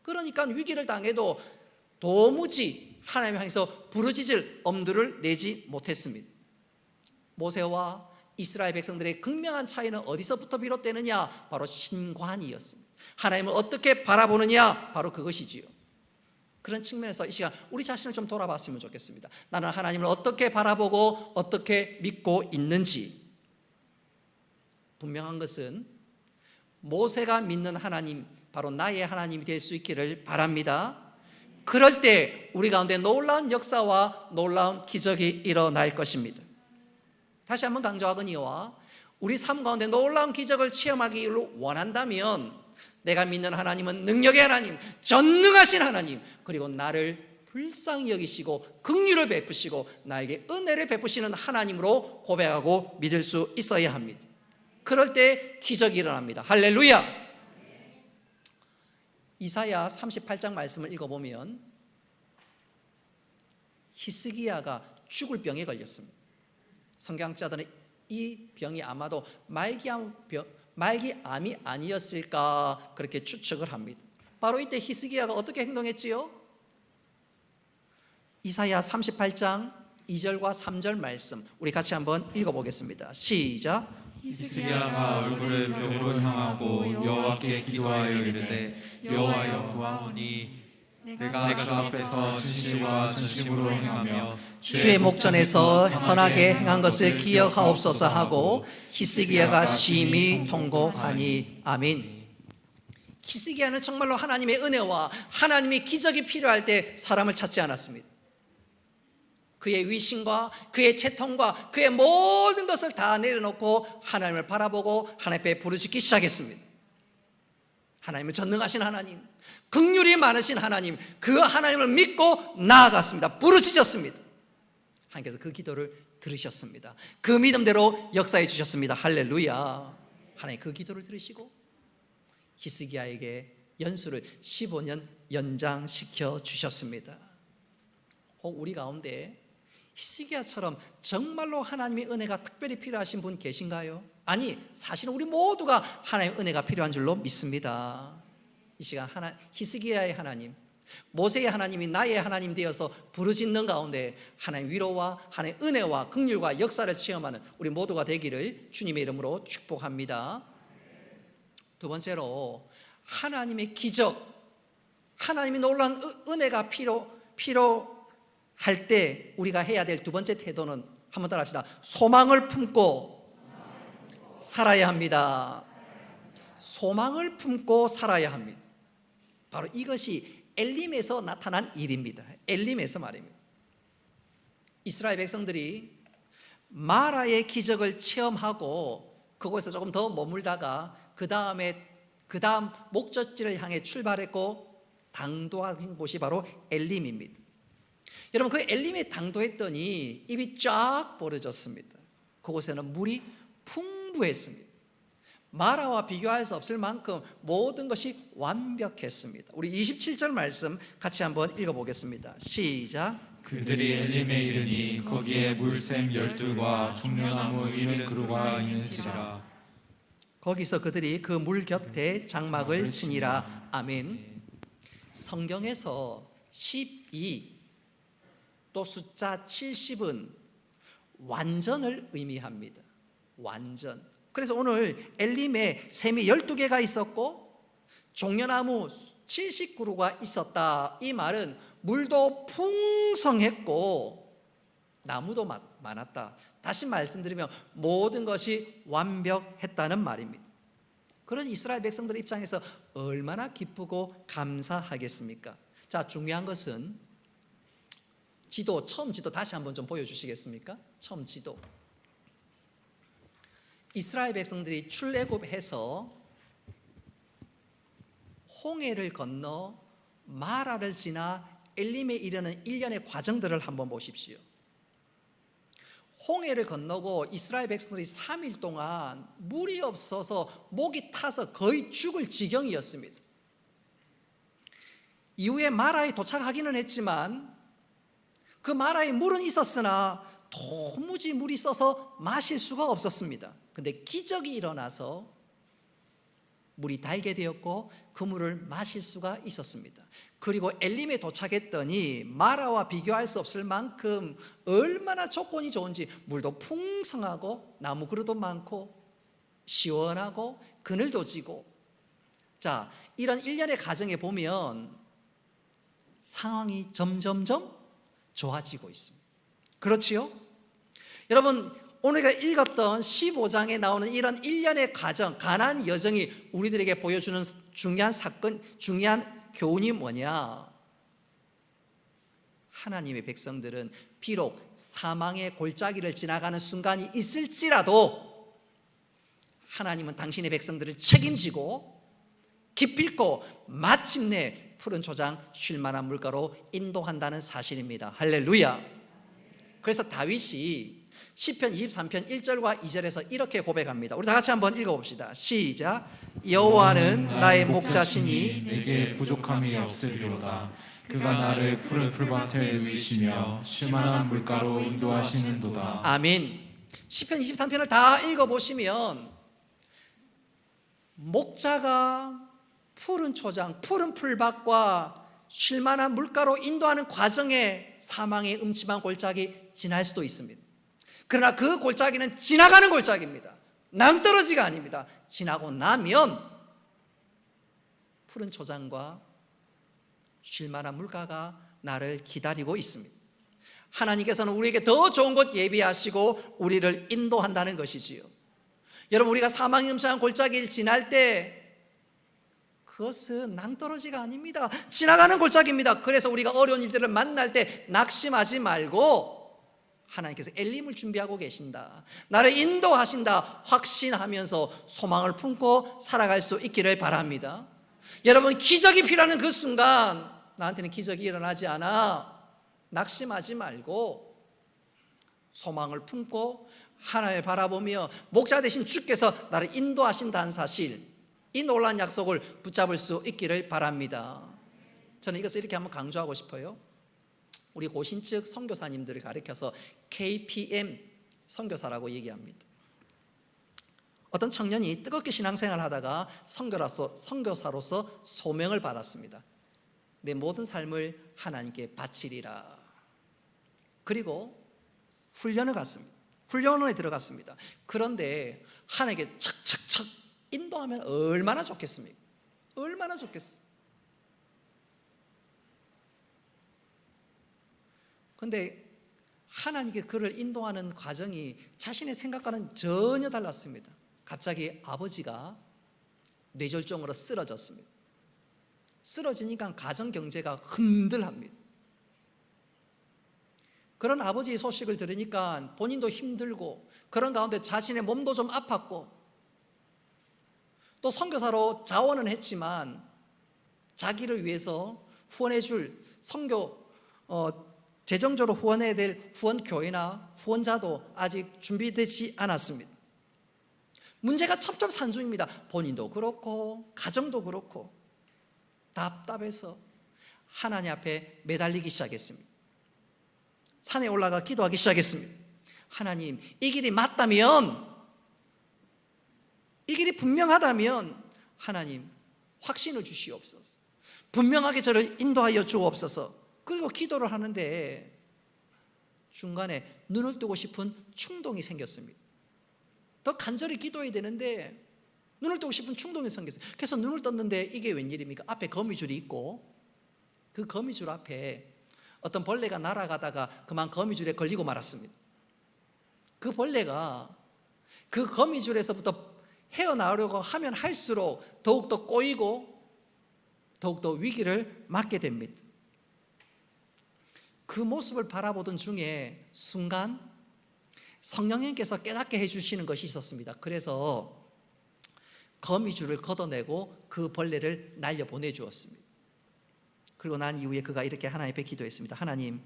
그러니까 위기를 당해도 도무지 하나님 향해서 부르짖을 엄두를 내지 못했습니다. 모세와 이스라엘 백성들의 극명한 차이는 어디서부터 비롯되느냐? 바로 신관이었습니다. 하나님을 어떻게 바라보느냐? 바로 그것이지요. 그런 측면에서 이 시간 우리 자신을 좀 돌아봤으면 좋겠습니다. 나는 하나님을 어떻게 바라보고 어떻게 믿고 있는지. 분명한 것은 모세가 믿는 하나님, 바로 나의 하나님이 될 수 있기를 바랍니다. 그럴 때 우리 가운데 놀라운 역사와 놀라운 기적이 일어날 것입니다. 다시 한번 강조하거니와 우리 삶 가운데 놀라운 기적을 체험하기를 원한다면 내가 믿는 하나님은 능력의 하나님, 전능하신 하나님, 그리고 나를 불쌍히 여기시고 긍휼을 베푸시고 나에게 은혜를 베푸시는 하나님으로 고백하고 믿을 수 있어야 합니다. 그럴 때 기적이 일어납니다. 할렐루야. 이사야 38장 말씀을 읽어보면 히스기야가 죽을 병에 걸렸습니다. 성경학자들은 이 병이 아마도 말기암이 아니었을까 그렇게 추측을 합니다. 바로 이때 히스기야가 어떻게 행동했지요? 이사야 38장 2절과 3절 말씀 우리 같이 한번 읽어보겠습니다. 시작. 히스기야가 얼굴을 벽으로 향하고 여호와께 기도하여 이르되 여호와여 구하오니 내가 주 앞에서 진실과 전심으로 행하며 주의 목전에서 선하게 행한 것을 기억하옵소서 하고 히스기야가 심히 통곡하니. 아멘. 히스기야는 정말로 하나님의 은혜와 하나님의 기적이 필요할 때 사람을 찾지 않았습니다. 그의 위신과 그의 채통과 그의 모든 것을 다 내려놓고 하나님을 바라보고 하나님 앞에 부르짖기 시작했습니다. 하나님은 전능하신 하나님, 긍휼이 많으신 하나님, 그 하나님을 믿고 나아갔습니다. 부르짖었습니다. 하나님께서 그 기도를 들으셨습니다. 그 믿음대로 역사해 주셨습니다. 할렐루야. 하나님 그 기도를 들으시고 히스기야에게 연수를 15년 연장시켜 주셨습니다. 혹 우리 가운데 히스기야처럼 정말로 하나님의 은혜가 특별히 필요하신 분 계신가요? 아니, 사실은 우리 모두가 하나님의 은혜가 필요한 줄로 믿습니다. 이 시간 히스기야의 하나님, 모세의 하나님이 나의 하나님 되어서 부르짖는 가운데 하나님 위로와 하나님의 은혜와 긍휼과 역사를 체험하는 우리 모두가 되기를 주님의 이름으로 축복합니다. 두 번째로 하나님의 기적, 하나님의 놀라운 은혜가 필요할 때 우리가 해야 될 두 번째 태도는 한번 따라 합시다. 소망을 품고 살아야 합니다. 소망을 품고 살아야 합니다. 바로 이것이 엘림에서 나타난 일입니다. 엘림에서 말입니다. 이스라엘 백성들이 마라의 기적을 체험하고 그곳에서 조금 더 머물다가 그 다음 목적지를 향해 출발했고 당도한 곳이 바로 엘림입니다. 여러분 그 엘림에 당도했더니 입이 쫙 벌어졌습니다. 그곳에는 물이 풍부했습니다. 마라와 비교할 수 없을 만큼 모든 것이 완벽했습니다. 우리 27절 말씀 같이 한번 읽어보겠습니다. 시작. 그들이 엘림에 이르니 거기에 물샘 12과 종려나무 70그루가 있는지라. 거기서 그들이 그 물 곁에 장막을 치니라. 아멘. 성경에서 12 또 숫자 70은 완전을 의미합니다. 완전. 그래서 오늘 엘림에 샘이 12개가 있었고 종려나무 70그루가 있었다. 이 말은 물도 풍성했고 나무도 많았다. 다시 말씀드리면 모든 것이 완벽했다는 말입니다. 그런 이스라엘 백성들 입장에서 얼마나 기쁘고 감사하겠습니까? 자, 중요한 것은 지도, 처음 지도 다시 한번 좀 보여주시겠습니까? 처음 지도. 이스라엘 백성들이 출애굽해서 홍해를 건너 마라를 지나 엘림에 이르는 일련의 과정들을 한번 보십시오. 홍해를 건너고 이스라엘 백성들이 3일 동안 물이 없어서 목이 타서 거의 죽을 지경이었습니다. 이후에 마라에 도착하기는 했지만 그 마라에 물은 있었으나 도무지 물이 써서 마실 수가 없었습니다. 근데 기적이 일어나서 물이 달게 되었고 그 물을 마실 수가 있었습니다. 그리고 엘림에 도착했더니 마라와 비교할 수 없을 만큼 얼마나 조건이 좋은지 물도 풍성하고 나무 그루도 많고 시원하고 그늘도 지고, 자, 이런 일련의 과정에 보면 상황이 점점점 좋아지고 있습니다. 그렇지요? 여러분, 오늘가 읽었던 15장에 나오는 이런 일련의 과정, 가나안 여정이 우리들에게 보여주는 중요한 사건, 중요한 교훈이 뭐냐? 하나님의 백성들은 비록 사망의 골짜기를 지나가는 순간이 있을지라도 하나님은 당신의 백성들을 책임지고 기필코 마침내 푸른 초장 쉴 만한 물가로 인도한다는 사실입니다. 할렐루야. 그래서 다윗이 시편 23편 1절과 2절에서 이렇게 고백합니다. 우리 다 같이 한번 읽어봅시다. 시작. 여호와는 나의 목자시니 내게 부족함이 없으리로다. 그가 나를 푸른 풀밭에 누이시며 쉴만한 물가로 인도하시는도다. 아멘. 시편 23편을 다 읽어보시면 목자가 푸른 초장, 푸른 풀밭과 쉴만한 물가로 인도하는 과정에 사망의 음침한 골짜기 지날 수도 있습니다. 그러나 그 골짜기는 지나가는 골짜기입니다. 낭떠러지가 아닙니다. 지나고 나면 푸른 초장과 쉴만한 물가가 나를 기다리고 있습니다. 하나님께서는 우리에게 더 좋은 곳 예비하시고 우리를 인도한다는 것이지요. 여러분, 우리가 사망의 음침한 골짜기를 지날 때 그것은 낭떠러지가 아닙니다. 지나가는 골짜기입니다. 그래서 우리가 어려운 일들을 만날 때 낙심하지 말고 하나님께서 엘림을 준비하고 계신다, 나를 인도하신다 확신하면서 소망을 품고 살아갈 수 있기를 바랍니다. 여러분, 기적이 필요한 그 순간 나한테는 기적이 일어나지 않아 낙심하지 말고 소망을 품고 하나님을 바라보며 목자 되신 주께서 나를 인도하신다는 사실, 이 놀라운 약속을 붙잡을 수 있기를 바랍니다. 저는 이것을 이렇게 한번 강조하고 싶어요. 우리 고신측 선교사님들을 가리켜서 KPM 선교사라고 얘기합니다. 어떤 청년이 뜨겁게 신앙생활을 하다가 선교사로서 소명을 받았습니다. 내 모든 삶을 하나님께 바치리라. 그리고 훈련을 갔습니다. 훈련원에 들어갔습니다. 그런데 하나님께 척척척 인도하면 얼마나 좋겠습니까? 얼마나 좋겠어. 그런데 하나님께 그를 인도하는 과정이 자신의 생각과는 전혀 달랐습니다. 갑자기 아버지가 뇌졸중으로 쓰러졌습니다. 쓰러지니까 가정 경제가 흔들합니다. 그런 아버지의 소식을 들으니까 본인도 힘들고 그런 가운데 자신의 몸도 좀 아팠고 또 선교사로 자원은 했지만 자기를 위해서 후원해 줄 선교 재정적으로 후원해야 될 후원교회나 후원자도 아직 준비되지 않았습니다. 문제가 첩첩산중입니다. 본인도 그렇고 가정도 그렇고 답답해서 하나님 앞에 매달리기 시작했습니다. 산에 올라가 기도하기 시작했습니다. 하나님, 이 길이 맞다면, 이 길이 분명하다면 하나님 확신을 주시옵소서. 분명하게 저를 인도하여 주옵소서. 그리고 기도를 하는데 중간에 눈을 뜨고 싶은 충동이 생겼습니다. 더 간절히 기도해야 되는데 눈을 뜨고 싶은 충동이 생겼어요. 그래서 눈을 떴는데 이게 웬일입니까? 앞에 거미줄이 있고 그 거미줄 앞에 어떤 벌레가 날아가다가 그만 거미줄에 걸리고 말았습니다. 그 벌레가 그 거미줄에서부터 헤어나오려고 하면 할수록 더욱더 꼬이고 더욱더 위기를 맞게 됩니다. 그 모습을 바라보던 중에 순간 성령님께서 깨닫게 해주시는 것이 있었습니다. 그래서 거미줄을 걷어내고 그 벌레를 날려보내 주었습니다. 그리고 난 이후에 그가 이렇게 하나님 앞에 기도했습니다. 하나님,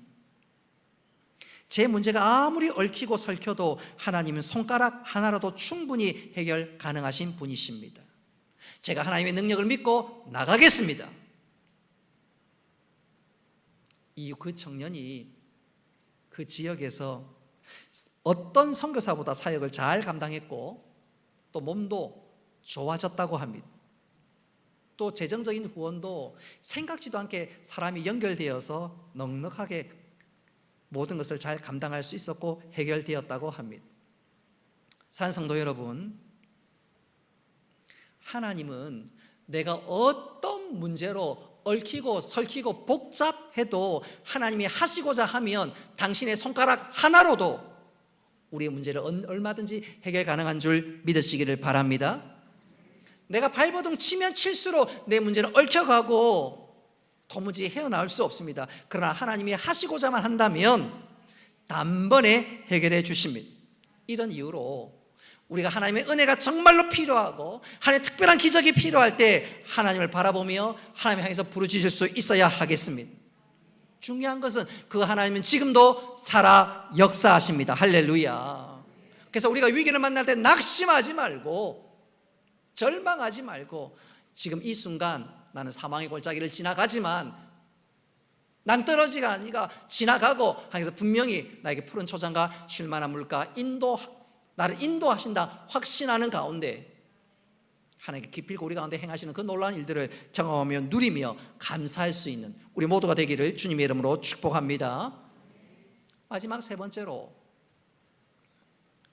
제 문제가 아무리 얽히고 설켜도 하나님은 손가락 하나라도 충분히 해결 가능하신 분이십니다. 제가 하나님의 능력을 믿고 나가겠습니다. 이후 그 청년이 그 지역에서 어떤 선교사보다 사역을 잘 감당했고 또 몸도 좋아졌다고 합니다. 또 재정적인 후원도 생각지도 않게 사람이 연결되어서 넉넉하게 모든 것을 잘 감당할 수 있었고 해결되었다고 합니다. 사랑하는 성도 여러분, 하나님은 내가 어떤 문제로 얽히고 설키고 복잡해도 하나님이 하시고자 하면 당신의 손가락 하나로도 우리의 문제를 얼마든지 해결 가능한 줄 믿으시기를 바랍니다. 내가 발버둥 치면 칠수록 내 문제는 얽혀가고 도무지 헤어나올 수 없습니다. 그러나 하나님이 하시고자만 한다면 단번에 해결해 주십니다. 이런 이유로 우리가 하나님의 은혜가 정말로 필요하고 하나님의 특별한 기적이 필요할 때 하나님을 바라보며 하나님 향해서 부르짖을 수 있어야 하겠습니다. 중요한 것은 그 하나님은 지금도 살아 역사하십니다. 할렐루야. 그래서 우리가 위기를 만날 때 낙심하지 말고 절망하지 말고 지금 이 순간 나는 사망의 골짜기를 지나가지만 낭떠러지가 아니라 지나가고 하면서 분명히 나에게 푸른 초장과 쉴만한 물가 나를 인도하신다 확신하는 가운데 하나님께 기필고 우리 가운데 행하시는 그 놀라운 일들을 경험하며 누리며 감사할 수 있는 우리 모두가 되기를 주님의 이름으로 축복합니다. 마지막 세 번째로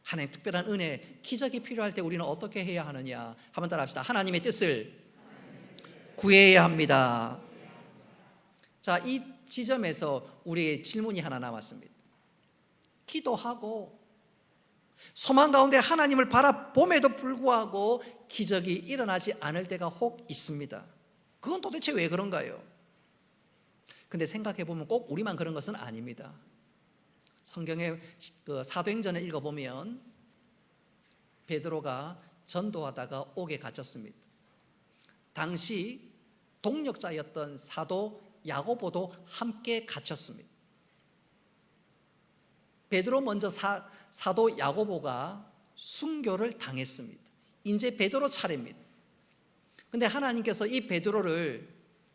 하나님의 특별한 은혜, 기적이 필요할 때 우리는 어떻게 해야 하느냐 한번 따라 합시다. 하나님의 뜻을 구해야 합니다. 자, 이 지점에서 우리의 질문이 하나 남았습니다. 기도하고 소망 가운데 하나님을 바라봄에도 불구하고 기적이 일어나지 않을 때가 혹 있습니다. 그건 도대체 왜 그런가요? 근데 생각해 보면 꼭 우리만 그런 것은 아닙니다. 성경의 그 사도행전을 읽어보면 베드로가 전도하다가 옥에 갇혔습니다. 당시 동력자였던 사도 야고보도 함께 갇혔습니다. 베드로 먼저 사도 야고보가 순교를 당했습니다. 이제 베드로 차례입니다. 근데 하나님께서 이 베드로를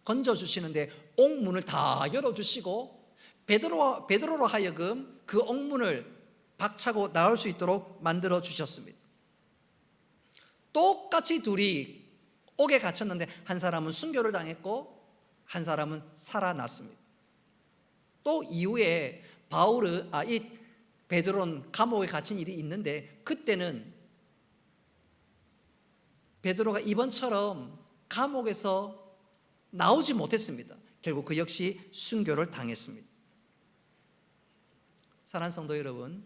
건져주시는데 옥문을 다 열어주시고 베드로로 하여금 그 옥문을 박차고 나올 수 있도록 만들어 주셨습니다. 똑같이 둘이 옥에 갇혔는데 한 사람은 순교를 당했고 한 사람은 살아났습니다. 또 이후에 이 베드로는 감옥에 갇힌 일이 있는데 그때는 베드로가 이번처럼 감옥에서 나오지 못했습니다. 결국 그 역시 순교를 당했습니다. 사랑하는 성도 여러분,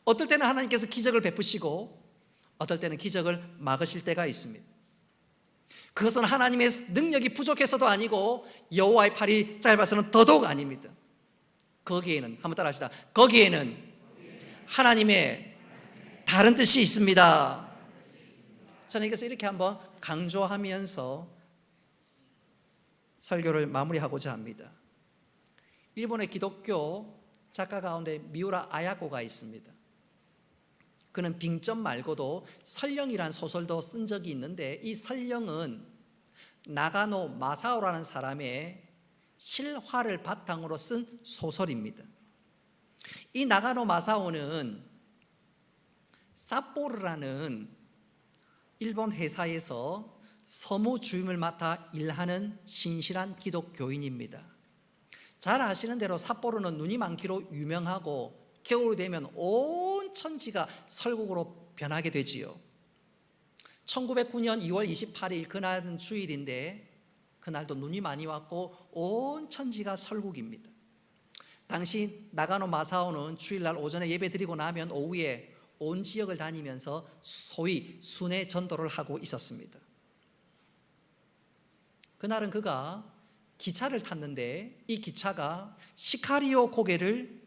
어떨 때는 하나님께서 기적을 베푸시고 어떨 때는 기적을 막으실 때가 있습니다. 그것은 하나님의 능력이 부족해서도 아니고 여호와의 팔이 짧아서는 더더욱 아닙니다. 거기에는 한번 따라 합시다. 거기에는 하나님의 다른 뜻이 있습니다. 저는 이것을 이렇게 한번 강조하면서 설교를 마무리하고자 합니다. 일본의 기독교 작가 가운데 미우라 아야코가 있습니다. 그는 빙점 말고도 설령이라는 소설도 쓴 적이 있는데 이 설령은 나가노 마사오라는 사람의 실화를 바탕으로 쓴 소설입니다. 이 나가노 마사오는 삿포로라는 일본 회사에서 서무 주임을 맡아 일하는 신실한 기독교인입니다. 잘 아시는 대로 삿포로는 눈이 많기로 유명하고 겨울이 되면 온 천지가 설국으로 변하게 되지요. 1909년 2월 28일 그날은 주일인데 그날도 눈이 많이 왔고 온 천지가 설국입니다. 당시 나가노 마사오는 주일날 오전에 예배 드리고 나면 오후에 온 지역을 다니면서 소위 순회 전도를 하고 있었습니다. 그날은 그가 기차를 탔는데 이 기차가 시카리오 고개를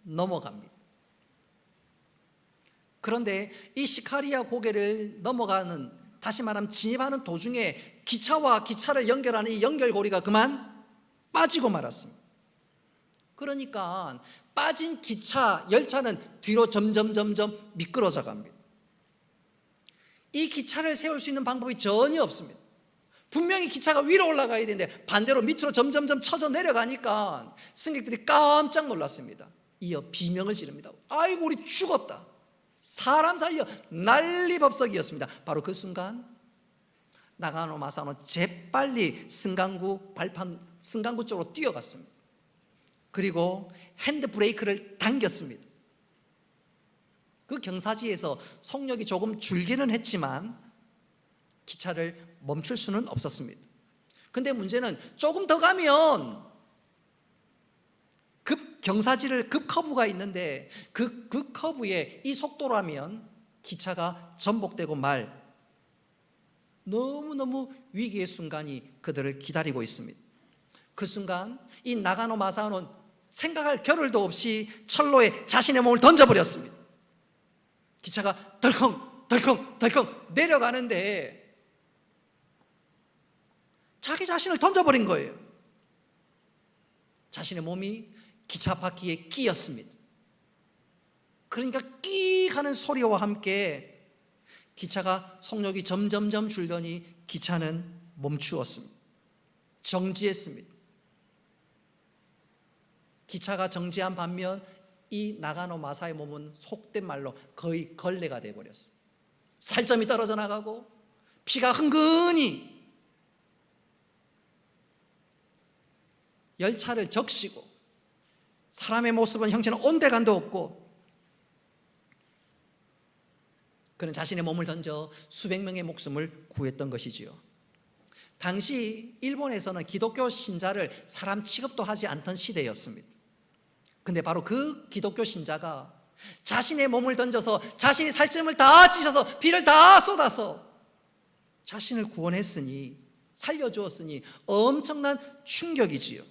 넘어갑니다. 그런데 이 시카리오 고개를 넘어가는, 다시 말하면 진입하는 도중에 기차와 기차를 연결하는 이 연결고리가 그만 빠지고 말았습니다. 그러니까 빠진 기차, 열차는 뒤로 점점 미끄러져 갑니다. 이 기차를 세울 수 있는 방법이 전혀 없습니다. 분명히 기차가 위로 올라가야 되는데 반대로 밑으로 점점 쳐져 내려가니까 승객들이 깜짝 놀랐습니다. 이어 비명을 지릅니다. 아이고 우리 죽었다, 사람 살려, 난리법석이었습니다. 바로 그 순간 나가노 마사오는 재빨리 승강구 쪽으로 뛰어갔습니다. 그리고 핸드브레이크를 당겼습니다. 그 경사지에서 속력이 조금 줄기는 했지만 기차를 멈출 수는 없었습니다. 근데 문제는 조금 더 가면 경사지를 급커브가 있는데 그 커브에 이 속도라면 기차가 전복되고 말, 너무너무 위기의 순간이 그들을 기다리고 있습니다. 그 순간 이 나가노 마사오는 생각할 겨를도 없이 철로에 자신의 몸을 던져버렸습니다. 기차가 덜컹 내려가는데 자기 자신을 던져버린 거예요. 자신의 몸이 기차 바퀴에 끼었습니다. 그러니까 끼 하는 소리와 함께 기차가 속력이 점점 줄더니 기차는 멈추었습니다. 정지했습니다. 기차가 정지한 반면 이 나가노 마사의 몸은 속된 말로 거의 걸레가 되어버렸어요. 살점이 떨어져 나가고 피가 흥건히 열차를 적시고 사람의 모습은 형체는 온데간도 없고 그는 자신의 몸을 던져 수백 명의 목숨을 구했던 것이지요. 당시 일본에서는 기독교 신자를 사람 취급도 하지 않던 시대였습니다. 근데 바로 그 기독교 신자가 자신의 몸을 던져서 자신이 살점을 다 찢어서 피를 다 쏟아서 자신을 구원했으니, 살려주었으니 엄청난 충격이지요.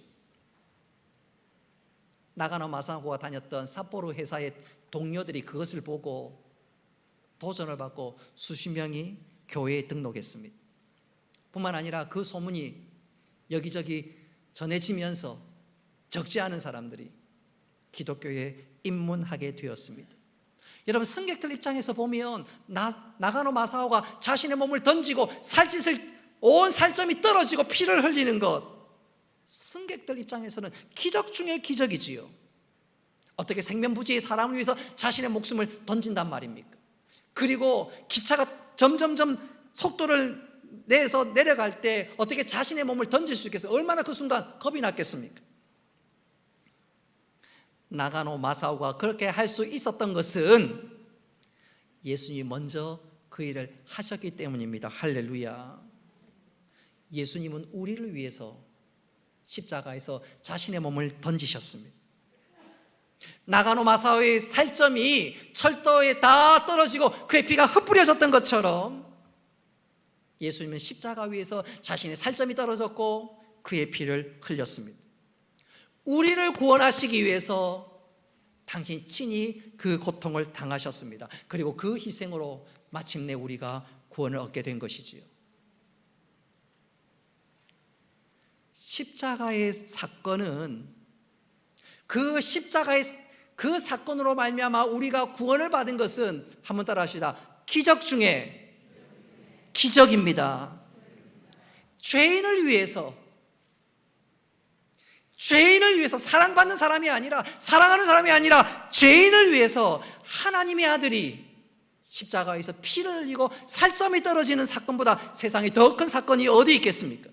나가노 마사오가 다녔던 삿포로 회사의 동료들이 그것을 보고 도전을 받고 수십 명이 교회에 등록했습니다. 뿐만 아니라 그 소문이 여기저기 전해지면서 적지 않은 사람들이 기독교에 입문하게 되었습니다. 여러분, 승객들 입장에서 보면 나가노 마사오가 자신의 몸을 던지고 온 살점이 떨어지고 피를 흘리는 것, 승객들 입장에서는 기적 중의 기적이지요. 어떻게 생면부지의 사람을 위해서 자신의 목숨을 던진단 말입니까? 그리고 기차가 점점 속도를 내서 내려갈 때 어떻게 자신의 몸을 던질 수 있겠어요? 얼마나 그 순간 겁이 났겠습니까? 나가노 마사오가 그렇게 할 수 있었던 것은 예수님이 먼저 그 일을 하셨기 때문입니다. 할렐루야. 예수님은 우리를 위해서 십자가에서 자신의 몸을 던지셨습니다. 나가노 마사오의 살점이 철도에 다 떨어지고 그의 피가 흩뿌려졌던 것처럼 예수님은 십자가 위에서 자신의 살점이 떨어졌고 그의 피를 흘렸습니다. 우리를 구원하시기 위해서 당신이 친히 그 고통을 당하셨습니다. 그리고 그 희생으로 마침내 우리가 구원을 얻게 된 것이지요. 십자가의 사건은 그 십자가의 그 사건으로 말미암아 우리가 구원을 받은 것은, 한번 따라 합시다, 기적 중에 기적입니다. 죄인을 위해서 죄인을 위해서, 사랑받는 사람이 아니라, 사랑하는 사람이 아니라 죄인을 위해서 하나님의 아들이 십자가에서 피를 흘리고 살점이 떨어지는 사건보다 세상에 더 큰 사건이 어디 있겠습니까?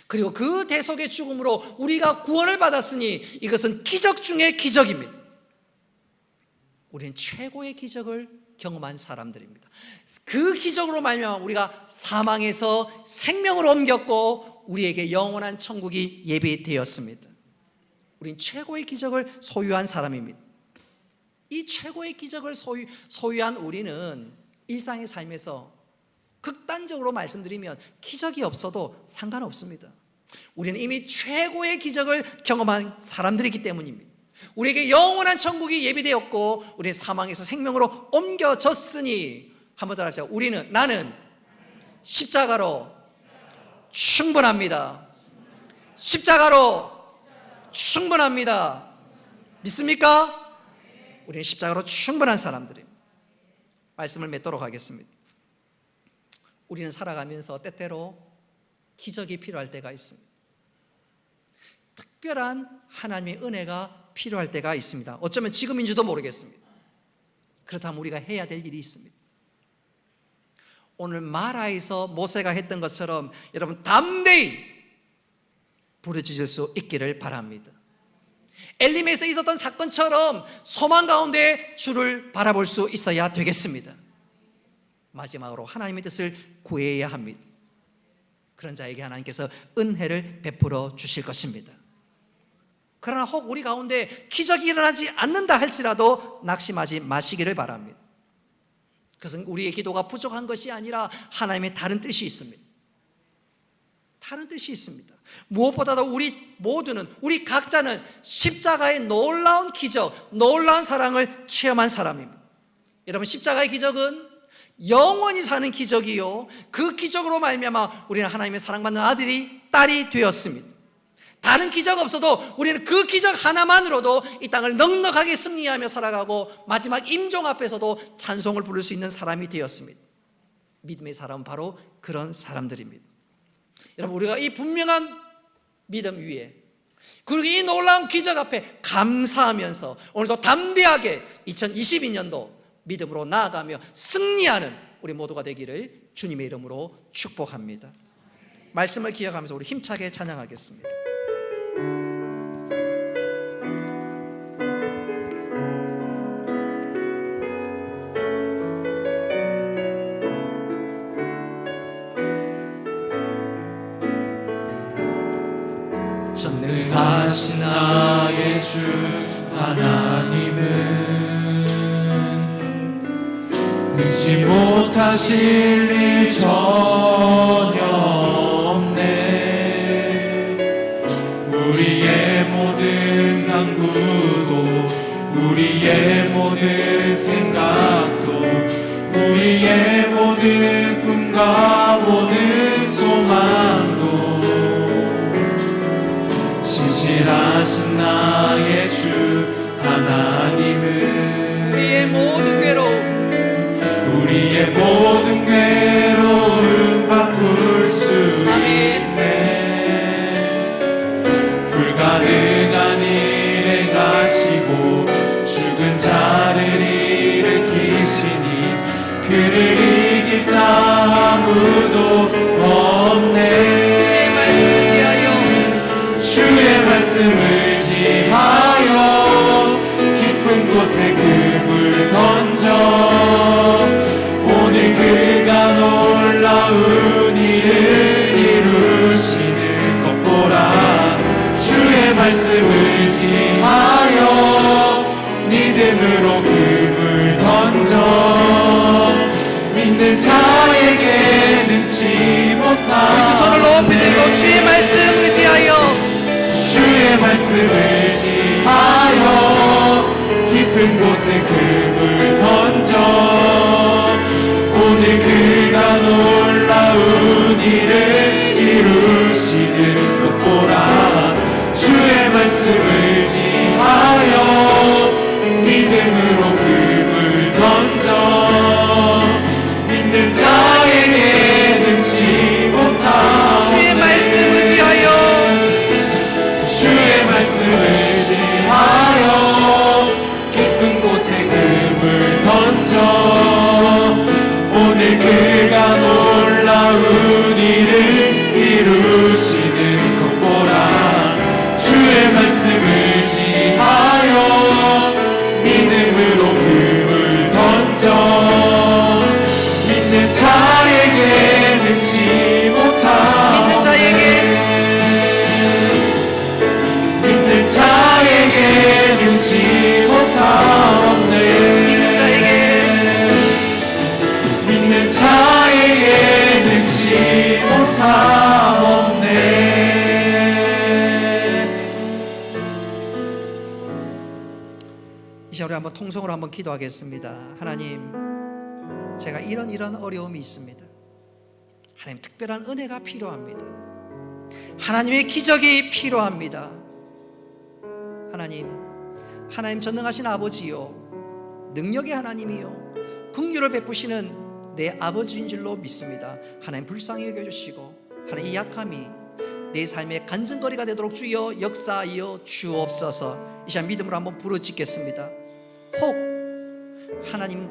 그리고 그 대속의 죽음으로 우리가 구원을 받았으니 이것은 기적 중의 기적입니다. 우리는 최고의 기적을 경험한 사람들입니다. 그 기적으로 말미암아 우리가 사망에서 생명으로 옮겼고 우리에게 영원한 천국이 예비되었습니다. 우린 최고의 기적을 소유한 사람입니다. 이 최고의 기적을 소유한 우리는 일상의 삶에서 극단적으로 말씀드리면 기적이 없어도 상관없습니다. 우리는 이미 최고의 기적을 경험한 사람들이기 때문입니다. 우리에게 영원한 천국이 예비되었고 우리는 사망에서 생명으로 옮겨졌으니, 한번 더 합시다. 나는 십자가로 충분합니다. 십자가로 충분합니다. 믿습니까? 우리는 십자가로 충분한 사람들입니다. 말씀을 맺도록 하겠습니다. 우리는 살아가면서 때때로 기적이 필요할 때가 있습니다. 특별한 하나님의 은혜가 필요할 때가 있습니다. 어쩌면 지금인지도 모르겠습니다. 그렇다면 우리가 해야 될 일이 있습니다. 오늘 마라에서 모세가 했던 것처럼 여러분 담대히 부르짖을 수 있기를 바랍니다. 엘림에서 있었던 사건처럼 소망 가운데 주를 바라볼 수 있어야 되겠습니다. 마지막으로 하나님의 뜻을 구해야 합니다. 그런 자에게 하나님께서 은혜를 베풀어 주실 것입니다. 그러나 혹 우리 가운데 기적이 일어나지 않는다 할지라도 낙심하지 마시기를 바랍니다. 그것은 우리의 기도가 부족한 것이 아니라 하나님의 다른 뜻이 있습니다. 다른 뜻이 있습니다. 무엇보다도 우리 모두는, 우리 각자는 십자가의 놀라운 기적, 놀라운 사랑을 체험한 사람입니다. 여러분, 십자가의 기적은 영원히 사는 기적이요, 그 기적으로 말미암아 우리는 하나님의 사랑받는 아들이, 딸이 되었습니다. 다른 기적 없어도 우리는 그 기적 하나만으로도 이 땅을 넉넉하게 승리하며 살아가고 마지막 임종 앞에서도 찬송을 부를 수 있는 사람이 되었습니다. 믿음의 사람은 바로 그런 사람들입니다. 여러분, 우리가 이 분명한 믿음 위에, 그리고 이 놀라운 기적 앞에 감사하면서 오늘도 담대하게 2022년도 믿음으로 나아가며 승리하는 우리 모두가 되기를 주님의 이름으로 축복합니다. 말씀을 기억하면서 우리 힘차게 찬양하겠습니다. 전능하신 나의 주 하나님은 능치 못하실 일 전혀 없네. 우리의 모든 간구도, 우리의 모든 생각도, 우리의 모든 꿈과 모든 소망도 신실하신 나의 주 하나님은 우리의 모든 괴로움, 우리의 모든 괴로움 바꿀 수 있네. 불가능한 일 행하시고 죽은 자를 일으키시니 그를 이길 자 아무도 없네. 주의 말씀을 지하여, 주의 말씀을 지하여 깊은 곳에 금을 던져 오늘 그가 놀라운 일을 이루시는 것 보라. 주의 말씀을 지하여 믿음으로 금을 던져 믿는 자에게 능치 못한 우리 두 손을 높이 들고 주의 말씀 의지하여, 주의 말씀을 지하여 깊은 곳에 금을 던져 오늘 그가 놀라운 일을 이루시는 것 보라. 주의 말씀을 지하여 믿음으로 금을 던져 믿는 자에게 능치 못한 주의 말씀 의지하여, 주의 말씀 한번 통성으로 한번 기도하겠습니다. 하나님, 제가 이런 어려움이 있습니다. 하나님, 특별한 은혜가 필요합니다. 하나님의 기적이 필요합니다. 하나님 전능하신 아버지요, 능력의 하나님이요, 긍휼을 베푸시는 내 아버지인 줄로 믿습니다. 하나님, 불쌍히 여겨주시고 하나님, 이 약함이 내 삶의 간증거리가 되도록 주여 역사하여 주옵소서. 이 시간 믿음으로 한번 부르짖겠습니다. 혹 하나님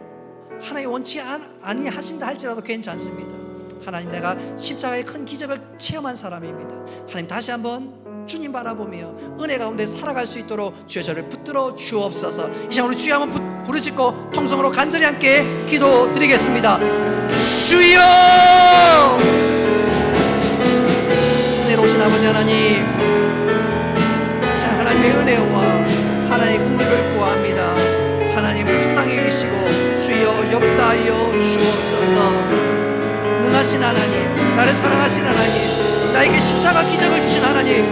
원치 아니하신다 할지라도 괜찮습니다. 하나님, 내가 십자가의 큰 기적을 체험한 사람입니다. 하나님, 다시 한번 주님 바라보며 은혜 가운데 살아갈 수 있도록 주여 저를 붙들어 주옵소서. 이 시간 우리 주여 한번 부르짖고 통성으로 간절히 함께 기도드리겠습니다. 주여! 은혜로우신 아버지 하나님, 자, 하나님의 은혜와 하나님의 긍휼을 구합니다. 하나님, 불쌍히 여기시고 주여 역사하여 주옵소서. 능하신 하나님, 나를 사랑하신 하나님, 나에게 십자가 기적을 주신 하나님,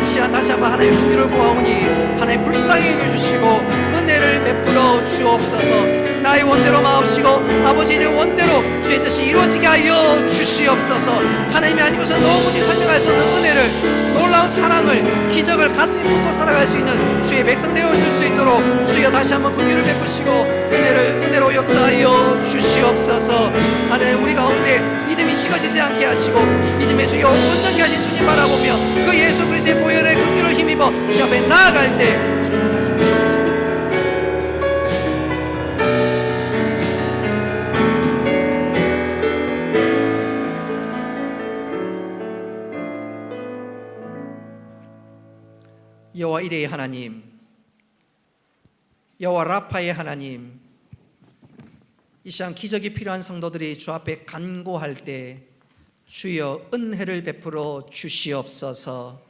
이 시간 다시 한번 하나님의 긍휼을 구하오니 하나님 불쌍히 여겨주시고 은혜를 베풀어 주옵소서. 나의 원대로 마옵시고 아버지의 원대로 주의 뜻이 이루어지게 하여 주시옵소서. 하나님이 아니고서 너무지 설명할 수 없는 은혜를, 놀라운 사랑을, 기적을 가슴에 품고 살아갈 수 있는 주의 백성 되어줄 수 있도록 주여 다시 한번 긍휼을 베푸시고 은혜로 역사하여 주시옵소서. 하나님, 우리 가운데 믿음이 식어지지 않게 하시고 믿음의 주여 온전케 하신 주님 바라보며 그 예수 그리스도의 보혈의 긍휼을 힘입어 주 앞에 나아갈 때 여호와 이레의 하나님, 여호와 라파의 하나님, 이 시간 기적이 필요한 성도들이 주 앞에 간구할 때 주여 은혜를 베풀어 주시옵소서.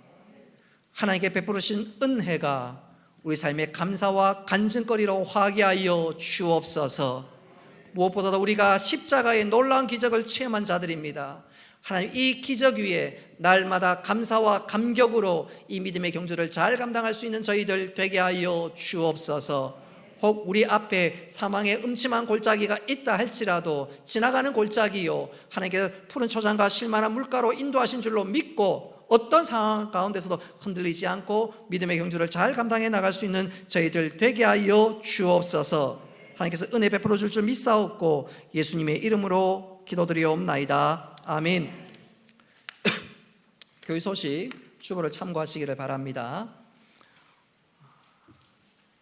하나님께 베푸르신 은혜가 우리 삶의 감사와 간증거리로 화하게 하여 주옵소서. 무엇보다도 우리가 십자가의 놀라운 기적을 체험한 자들입니다. 하나님, 이 기적 위에 날마다 감사와 감격으로 이 믿음의 경주를 잘 감당할 수 있는 저희들 되게 하여 주옵소서. 혹 우리 앞에 사망의 음침한 골짜기가 있다 할지라도 지나가는 골짜기요, 하나님께서 푸른 초장과 실만한 물가로 인도하신 줄로 믿고 어떤 상황 가운데서도 흔들리지 않고 믿음의 경주를 잘 감당해 나갈 수 있는 저희들 되게 하여 주옵소서. 하나님께서 은혜 베풀어 줄 줄 믿사옵고 예수님의 이름으로 기도드리옵나이다. 아멘. 교회 소식 주보를 참고하시기를 바랍니다.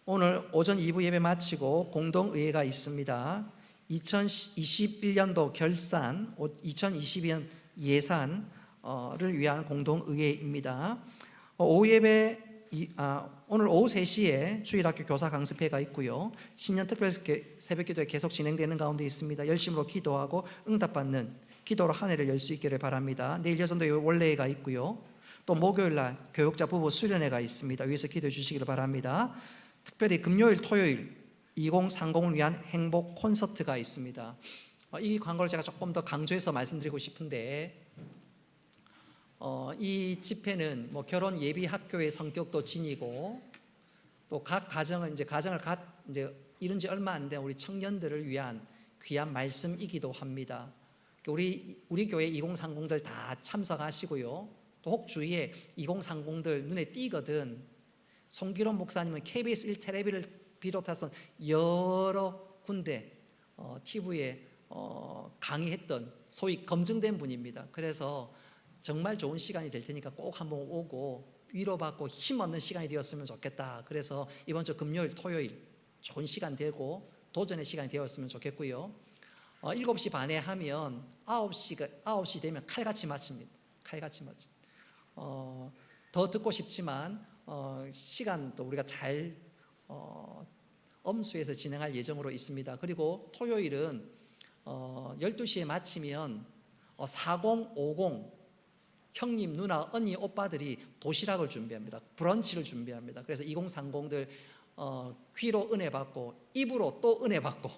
오늘 오전 2부 예배 마치고 공동의회가 있습니다. 2021년도 결산, 2022년 예산을 위한 공동의회입니다. 오후 예배, 오늘 오후 3시에 주일학교 교사 강습회가 있고요. 신년 특별 새벽기도에 계속 진행되는 가운데 있습니다. 열심으로 기도하고 응답받는 기도로 한 해를 열 수 있기를 바랍니다. 내일 여전도 원래회가 있고요. 또 목요일날 교육자 부부 수련회가 있습니다. 위에서 기도해 주시기를 바랍니다. 특별히 금요일, 토요일 2030을 위한 행복 콘서트가 있습니다. 이 광고를 제가 조금 더 강조해서 말씀드리고 싶은데, 이 집회는 뭐 결혼 예비 학교의 성격도 지니고 또 각 가정을 이제 이룬 지 얼마 안 된 우리 청년들을 위한 귀한 말씀이기도 합니다. 우리 교회 2030들 다 참석하시고요. 또 혹 주위에 2030들 눈에 띄거든. 송기론 목사님은 KBS 1텔레비를 비롯해서 여러 군데 TV에 강의했던 소위 검증된 분입니다. 그래서 정말 좋은 시간이 될 테니까 꼭 한번 오고 위로받고 힘 얻는 시간이 되었으면 좋겠다. 그래서 이번 주 금요일, 토요일 좋은 시간 되고 도전의 시간이 되었으면 좋겠고요. 7시 반에 하면 9시 되면 칼같이 마칩니다. 칼같이 마칩니다. 더 듣고 싶지만 시간도 우리가 잘 엄수해서 진행할 예정으로 있습니다. 그리고 토요일은 12시에 마치면 4050 형님, 누나, 언니, 오빠들이 도시락을 준비합니다. 브런치를 준비합니다. 그래서 2030들 귀로 은혜 받고 입으로 또 은혜 받고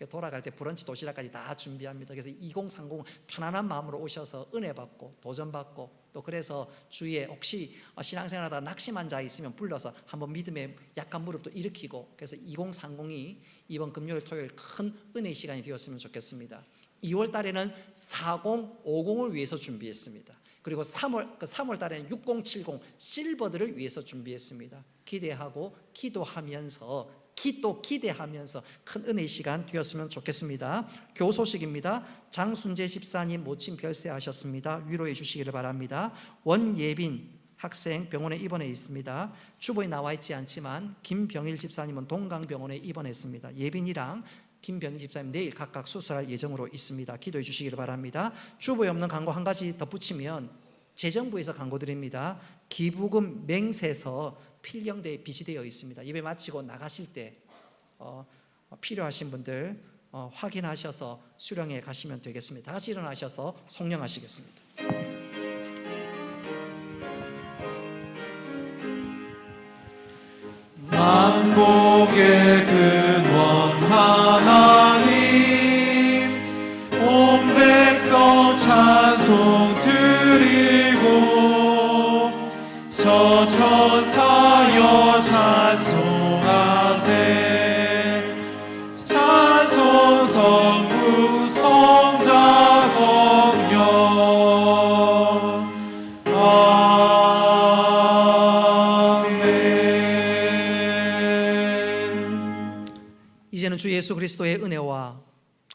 돌아갈 때 브런치 도시락까지 다 준비합니다. 그래서 2030 편안한 마음으로 오셔서 은혜 받고 도전 받고, 또 그래서 주위에 혹시 신앙생활하다가 낙심한 자 있으면 불러서 한번 믿음의 약한 무릎도 일으키고, 그래서 2030이 이번 금요일 토요일 큰 은혜의 시간이 되었으면 좋겠습니다. 2월 달에는 40, 50을 위해서 준비했습니다. 그리고 3월 달에는 60, 70 실버들을 위해서 준비했습니다. 기대하고 기대하면서 큰 은혜의 시간 되었으면 좋겠습니다. 교소식입니다. 장순재 집사님 모친 별세하셨습니다. 위로해 주시기를 바랍니다. 원예빈 학생 병원에 입원해 있습니다. 주보에 나와 있지 않지만 김병일 집사님은 동강병원에 입원했습니다. 예빈이랑 김병일 집사님 내일 각각 수술할 예정으로 있습니다. 기도해 주시기를 바랍니다. 주보에 없는 광고 한 가지 덧붙이면 재정부에서 광고 드립니다. 기부금 맹세서 필경대에 비치되어 있습니다. 예배 마치고 나가실 때 필요하신 분들 확인하셔서 수령해 가시면 되겠습니다. 다 같이 일어나셔서 송령하시겠습니다. 만복의 근원 하나님, 온 백성 찬송 드리고 저 천사여 찬송하세. 찬송 성부 성자 성령 아멘. 이제는 주 예수 그리스도의 은혜와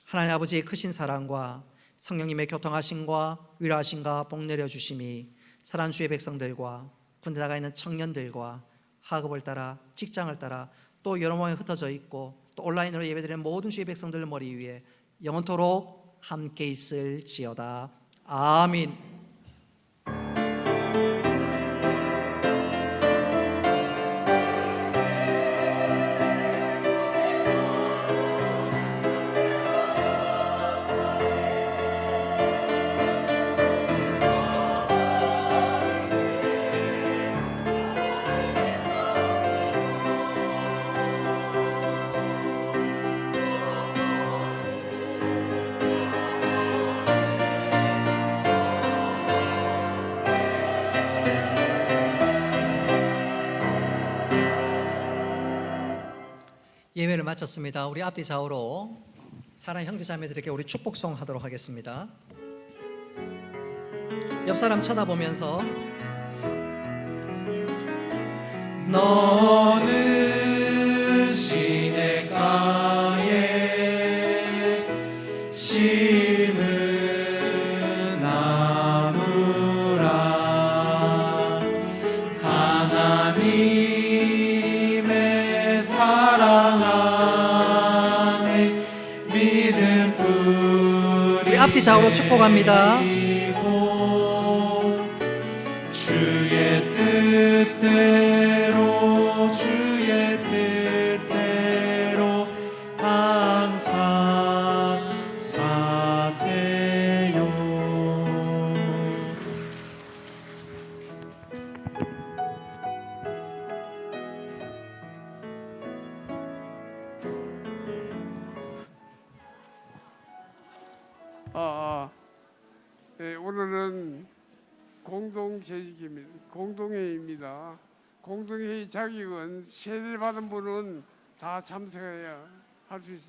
하나님 아버지의 크신 사랑과 성령님의 교통하심과 위로하심과 복 내려주심이 사랑하는 주의 백성들과 군대 나가 있는 청년들과 학업을 따라 직장을 따라 또 여러 모양에 흩어져 있고 또 온라인으로 예배드리는 모든 주의 백성들 머리 위에 영원토록 함께 있을지어다. 아멘. 예배를 마쳤습니다. 우리 앞뒤 좌우로 사랑하는 형제자매들에게 우리 축복송 하도록 하겠습니다. 옆 사람 쳐다보면서 너는 시냇가에 심은 나무라. 하나님의 사랑 안에 믿음 뿌리. 우리 앞뒤 좌우로 축복합니다. 주의 뜻대로 주의 뜻대로 항상 사세요. 네, 오늘은 공동회의입니다. 공동회의 자격은 세례받은 분은 다 참석해야 할 수 있습니다.